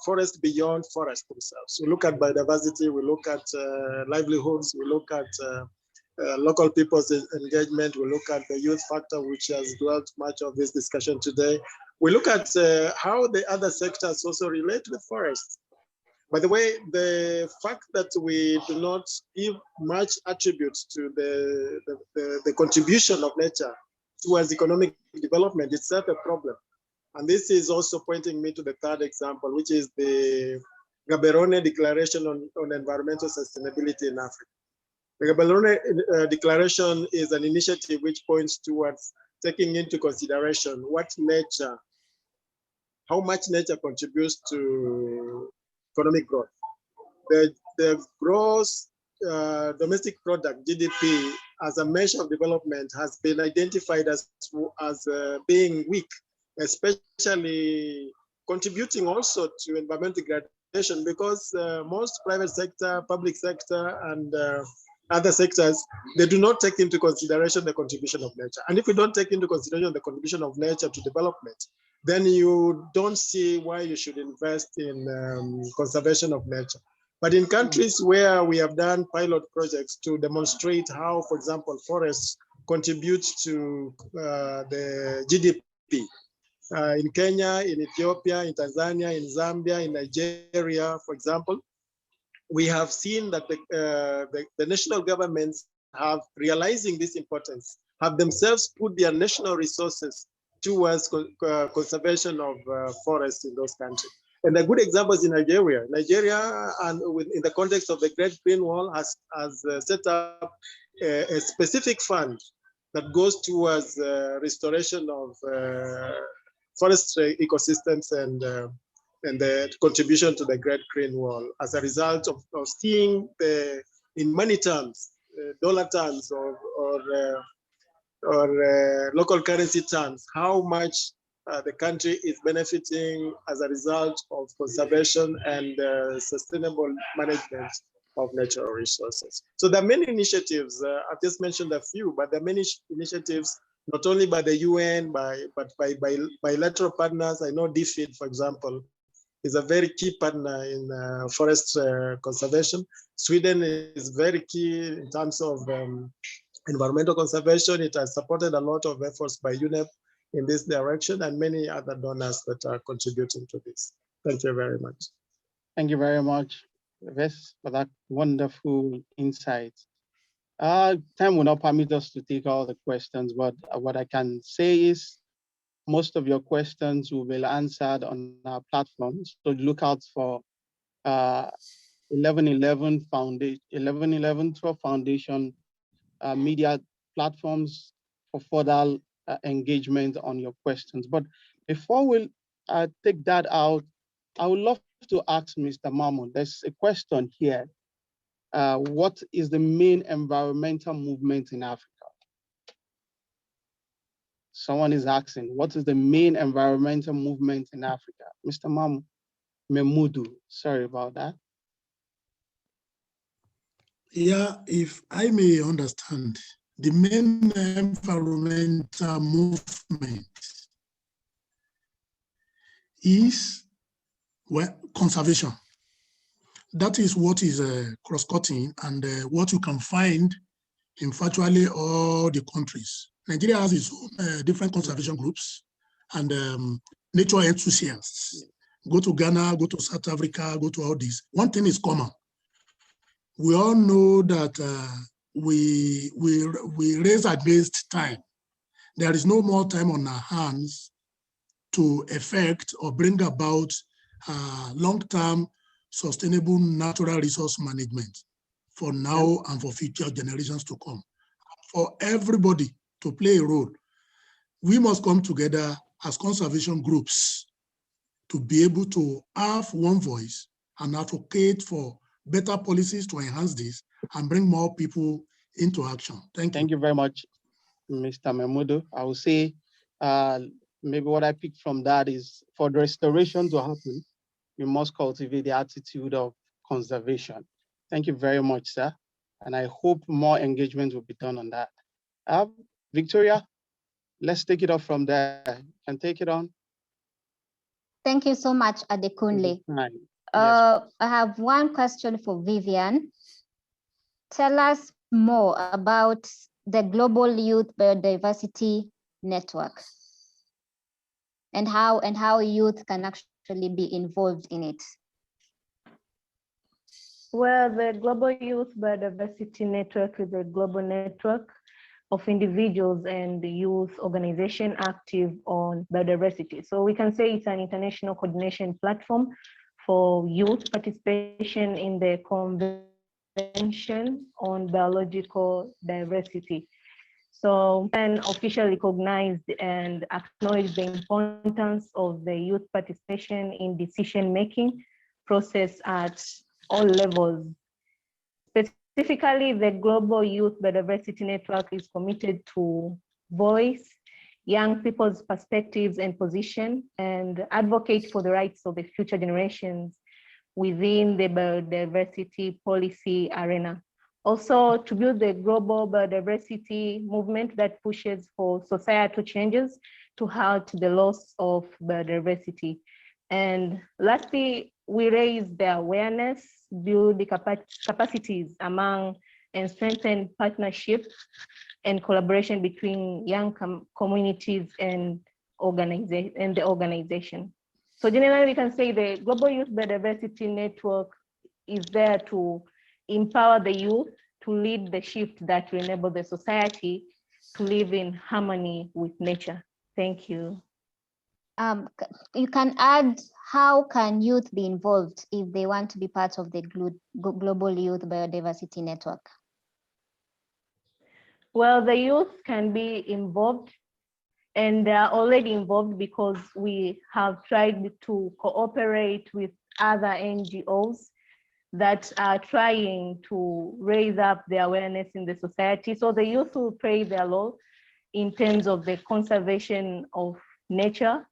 forest beyond forest themselves. We look at biodiversity, we look at livelihoods, we look at local people's engagement, we look at the youth factor, which has dwelt much of this discussion today. We look at how the other sectors also relate with forests. By the way, the fact that we do not give much attribute to the contribution of nature towards economic development itself a problem. And this is also pointing me to the third example, which is the Gaborone Declaration on Environmental Sustainability in Africa. The Gaborone Declaration is an initiative which points towards taking into consideration how much nature contributes to economic growth. The gross domestic product, GDP, as a measure of development has been identified as being weak, especially contributing also to environmental degradation, because most private sector, public sector, and other sectors, they do not take into consideration the contribution of nature. And if we don't take into consideration the contribution of nature to development, then you don't see why you should invest in conservation of nature. But in countries where we have done pilot projects to demonstrate how, for example, forests contribute to the GDP, in Kenya, in Ethiopia, in Tanzania, in Zambia, in Nigeria, for example, we have seen that the national governments have, realizing this importance, have themselves put their national resources towards conservation of forests in those countries. And a good example is in Nigeria. Nigeria, and in the context of the Great Green Wall, has set up a specific fund that goes towards restoration of forest ecosystems and the contribution to the Great Green Wall as a result of seeing in money terms, dollar terms, or local currency terms, how much the country is benefiting as a result of conservation and sustainable management of natural resources. So there are many initiatives. I've just mentioned a few, but there are many initiatives, not only by the UN, but by bilateral partners. I know DFID, for example, is a very key partner in forest conservation. Sweden is very key in terms of environmental conservation. It has supported a lot of efforts by UNEP in this direction and many other donors that are contributing to this. Thank you very much. Thank you very much, Ves, for that wonderful insight. Time will not permit us to take all the questions, but what I can say is most of your questions will be answered on our platforms. So look out for 1111 12 Foundation media platforms for further engagement on your questions. But before we take that out, I would love to ask Mr. Mahmoud, there's a question here. What is the main environmental movement in Africa? Someone is asking, what is the main environmental movement in Africa? Mr. Memudu, sorry about that. Yeah, if I may understand, the main environmental movement is conservation. That is what is cross-cutting and what you can find in virtually all the countries. Nigeria has its own different conservation groups and nature enthusiasts. Go to Ghana, go to South Africa, go to all these. One thing is common. We all know that we race against time. There is no more time on our hands to effect or bring about long-term sustainable natural resource management for now and for future generations to come. For everybody to play a role, we must come together as conservation groups to be able to have one voice and advocate for better policies to enhance this and bring more people into action. Thank you. Thank you very much, Mr. Memudu. I will say maybe what I picked from that is for the restoration to happen, we must cultivate the attitude of conservation. Thank you very much, sir. And I hope more engagement will be done on that. Victoria, let's take it off from there. You can take it on. Thank you so much, Adekunle. Yes. I have one question for Vivian. Tell us more about the Global Youth Biodiversity Network and how youth can actually be involved in it. Well, the Global Youth Biodiversity Network is a global network of individuals and youth organizations active on biodiversity. So we can say it's an international coordination platform for youth participation in the Convention on Biological Diversity. So and officially recognized and acknowledge the importance of the youth participation in decision-making process at all levels. Specifically, the Global Youth Biodiversity Network is committed to voice young people's perspectives and position and advocate for the rights of the future generations within the biodiversity policy arena. Also, to build the global biodiversity movement that pushes for societal changes to halt the loss of biodiversity. And lastly, we raise the awareness, build the capacities among and strengthen partnerships and collaboration between young communities and the organization. So generally, we can say the Global Youth Biodiversity Network is there to empower the youth to lead the shift that will enable the society to live in harmony with nature. Thank you. You can add, how can youth be involved if they want to be part of the Global Youth Biodiversity Network? Well, the youth can be involved, and they are already involved because we have tried to cooperate with other NGOs that are trying to raise up the awareness in the society. So the youth will play their role in terms of the conservation of nature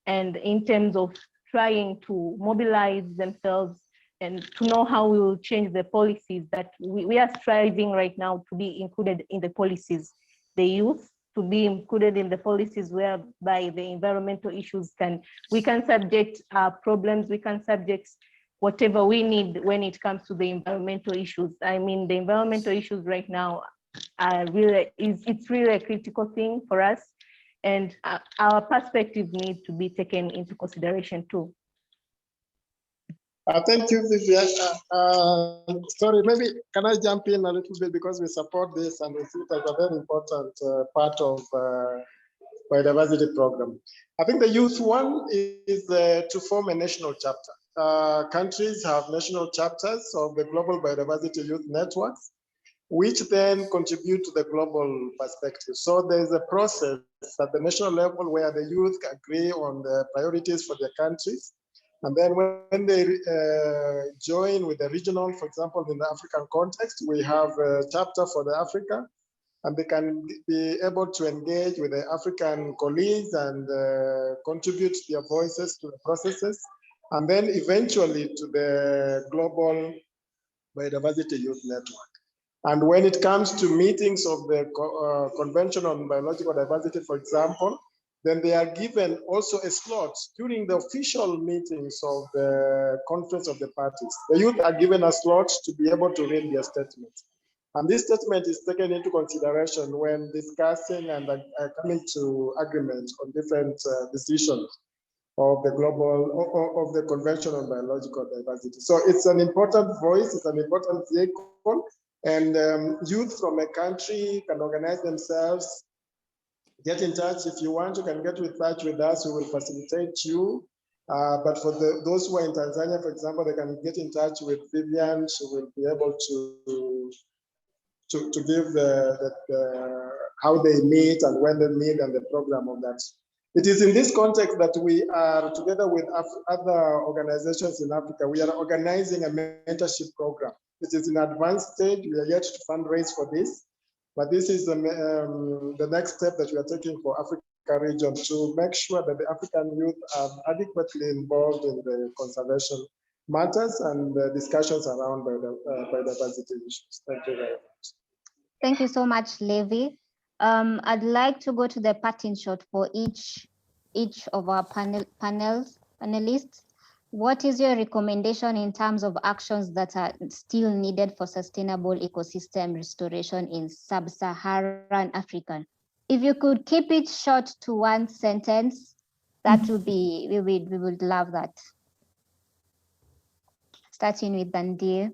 and in terms of trying to mobilize themselves and to know how we will change the policies that we are striving right now to be included in the policies. The youth to be included in the policies whereby the environmental issues we can subject our problems, we can subject whatever we need when it comes to the environmental issues. I mean, the environmental issues right now are it's really a critical thing for us, and our perspective needs to be taken into consideration too. Thank you, Vivian. Sorry, maybe can I jump in a little bit because we support this and we see it as a very important part of biodiversity program. I think the youth one is to form a national chapter. Countries have national chapters of the Global Biodiversity Youth Networks, which then contribute to the global perspective. So there's a process at the national level where the youth agree on the priorities for their countries. And then when they join with the regional, for example, in the African context, we have a chapter for the Africa, and they can be able to engage with the African colleagues and contribute their voices to the processes. And then eventually to the Global Biodiversity Youth Network. And when it comes to meetings of the Convention on Biological Diversity, for example, then they are given also a slot during the official meetings of the Conference of the Parties. The youth are given a slot to be able to read their statement. And this statement is taken into consideration when discussing and coming to agreement on different decisions of the of the Convention on Biological Diversity. So it's an important voice, it's an important vehicle, and youth from a country can organize themselves. Get in touch if you want. You can get in touch with us. We will facilitate you. But for those who are in Tanzania, for example, they can get in touch with Vivian. She will be able to give how they meet and when they meet and the program of that. It is in this context that we are, together with other organizations in Africa, we are organizing a mentorship program. It is in advanced stage. We are yet to fundraise for this, but this is the next step that we are taking for Africa region to make sure that the African youth are adequately involved in the conservation matters and the discussions around biodiversity issues. Thank you very much. Thank you so much, Levi. I'd like to go to the parting shot for each of our panelists. What is your recommendation in terms of actions that are still needed for sustainable ecosystem restoration in Sub-Saharan Africa? If you could keep it short to one sentence, that would be, we would love that. Starting with Dandir.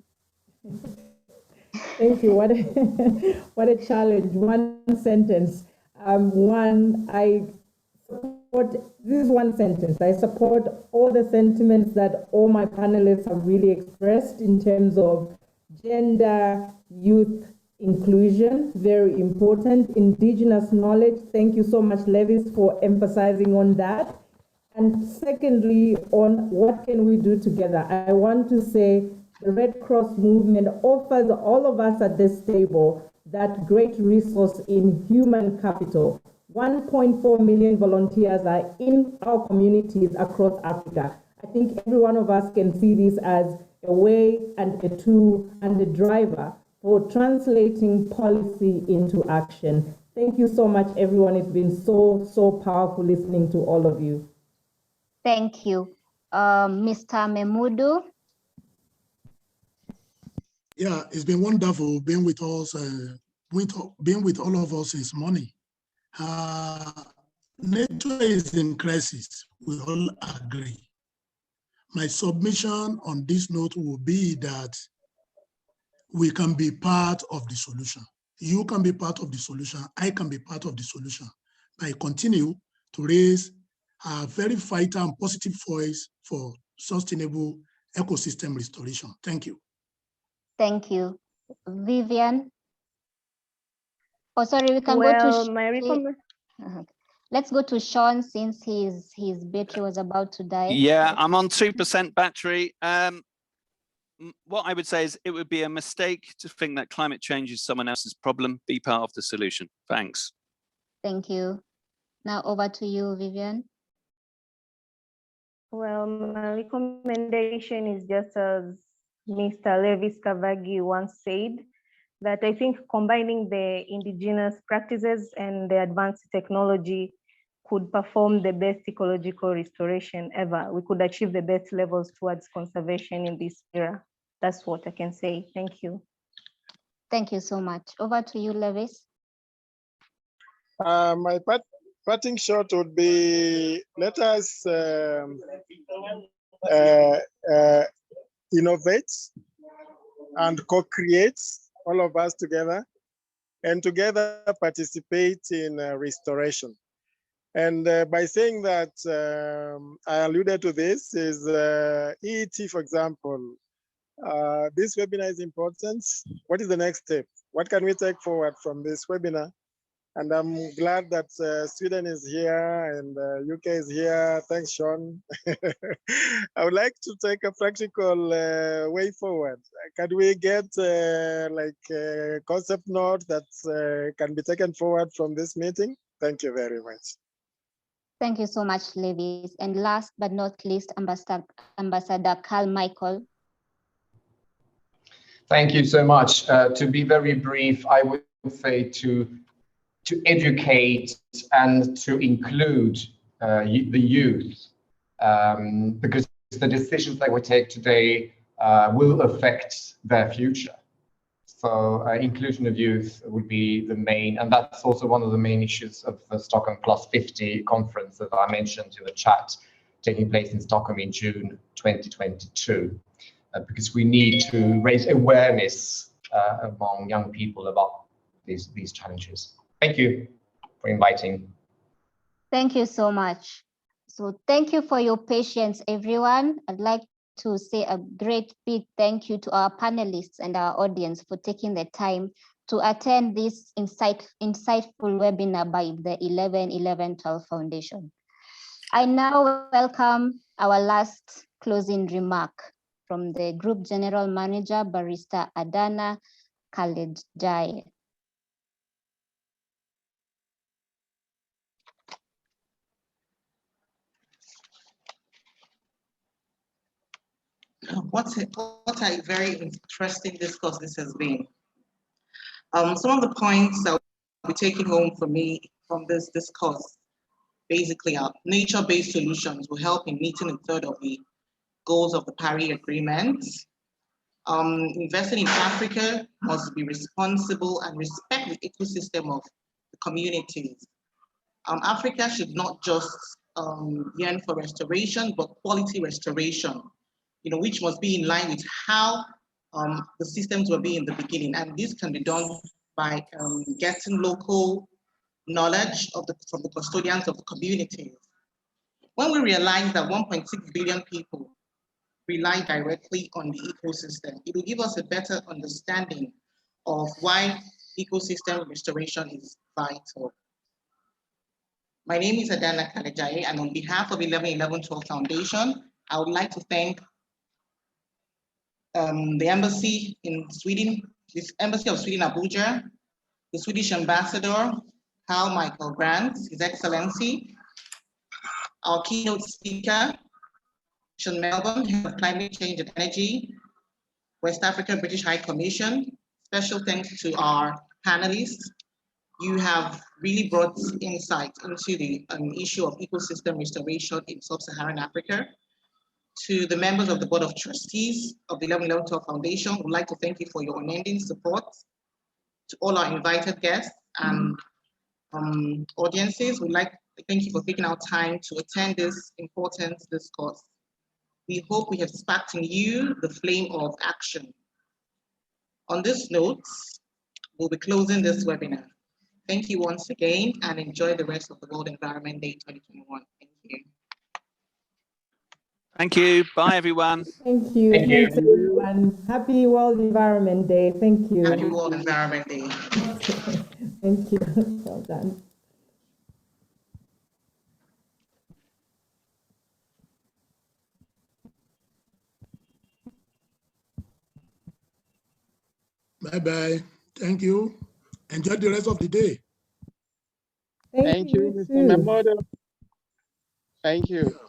Thank you. What a challenge. One sentence. This is one sentence. I support all the sentiments that all my panelists have really expressed in terms of gender, youth, inclusion, very important. Indigenous knowledge. Thank you so much, Levis, for emphasizing on that. And secondly, on what can we do together? I want to say the Red Cross movement offers all of us at this table that great resource in human capital. 1.4 million volunteers are in our communities across Africa. I think every one of us can see this as a way and a tool and a driver for translating policy into action. Thank you so much, everyone. It's been so powerful listening to all of you. Thank you. Mr. Memudu. Yeah, it's been wonderful being with us, being with all of us this morning. Nature is in crisis, we all agree. My submission on this note will be that we can be part of the solution. You can be part of the solution, I can be part of the solution. I continue to raise a very vital and positive voice for sustainable ecosystem restoration. Thank you. Thank you. Vivian. Oh, sorry, we can Well, go my recommend. Let's go to Sean since his battery was about to die. Yeah, I'm on 2% battery. What I would say is it would be a mistake to think that climate change is someone else's problem. Be part of the solution. Thanks. Thank you. Now over to you, Vivian. Well, my recommendation is just as Mr. Levis Kavagi once said, that I think combining the indigenous practices and the advanced technology could perform the best ecological restoration ever. We could achieve the best levels towards conservation in this era. That's what I can say. Thank you. Thank you so much. Over to you, Levis. My parting shot would be, let us innovate and co-create, all of us together, and together participate in restoration. And by saying that, I alluded to this, is EET, for example. This webinar is important. What is the next step? What can we take forward from this webinar? And I'm glad that Sweden is here and UK is here. Thanks, Sean. I would like to take a practical way forward. Can we get like a concept note that can be taken forward from this meeting? Thank you very much. Thank you so much, Levis. And last but not least, Ambassador Carl Michael. Thank you so much. To be very brief, I would say to educate and to include the youth, because the decisions that we take today will affect their future. So inclusion of youth would be the main, and that's also one of the main issues of the Stockholm Plus 50 conference that I mentioned in the chat, taking place in Stockholm in June 2022, because we need to raise awareness among young people about these challenges. Thank you for inviting. Thank you so much. So thank you for your patience, everyone. I'd like to say a great big thank you to our panelists and our audience for taking the time to attend this insightful webinar by the 11-11-12 Foundation. I now welcome our last closing remark from the Group General Manager, Barrister Adana Kalejai. What a very interesting discourse this has been. Some of the points that will be taken home for me from this discourse basically are nature-based solutions will help in meeting a third of the goals of the Paris Agreement. Investing in Africa must be responsible and respect the ecosystem of the communities. Africa should not just yearn for restoration, but quality restoration, which must be in line with how the systems will be in the beginning. And this can be done by getting local knowledge from the custodians of the communities. When we realize that 1.6 billion people rely directly on the ecosystem, it will give us a better understanding of why ecosystem restoration is vital. My name is Adana Kalejai, and on behalf of 11-11-12 Foundation, I would like to thank the embassy in Sweden, this Embassy of Sweden, Abuja, the Swedish Ambassador, Carl Michael Grant, His Excellency, our keynote speaker, Sean Melbourne, Head of Climate Change and Energy, West Africa British High Commission. Special thanks to our panelists. You have really brought insight into the issue of ecosystem restoration in Sub-Saharan Africa. To the members of the Board of Trustees of the 11-11-12 Foundation, we'd like to thank you for your unending support. To all our invited guests and audiences, we'd like to thank you for taking our time to attend this important discourse. We hope we have sparked in you the flame of action. On this note, we'll be closing this webinar. Thank you once again and enjoy the rest of the World Environment Day 2021. Thank you. Thank you. Bye, everyone. Thank you. Thank you. Thanks, everyone. Happy World Environment Day. Thank you. Happy World Environment Day. Thank you. Well done. Bye-bye. Thank you. Enjoy the rest of the day. Thank you, Mr. Memodo. Thank you.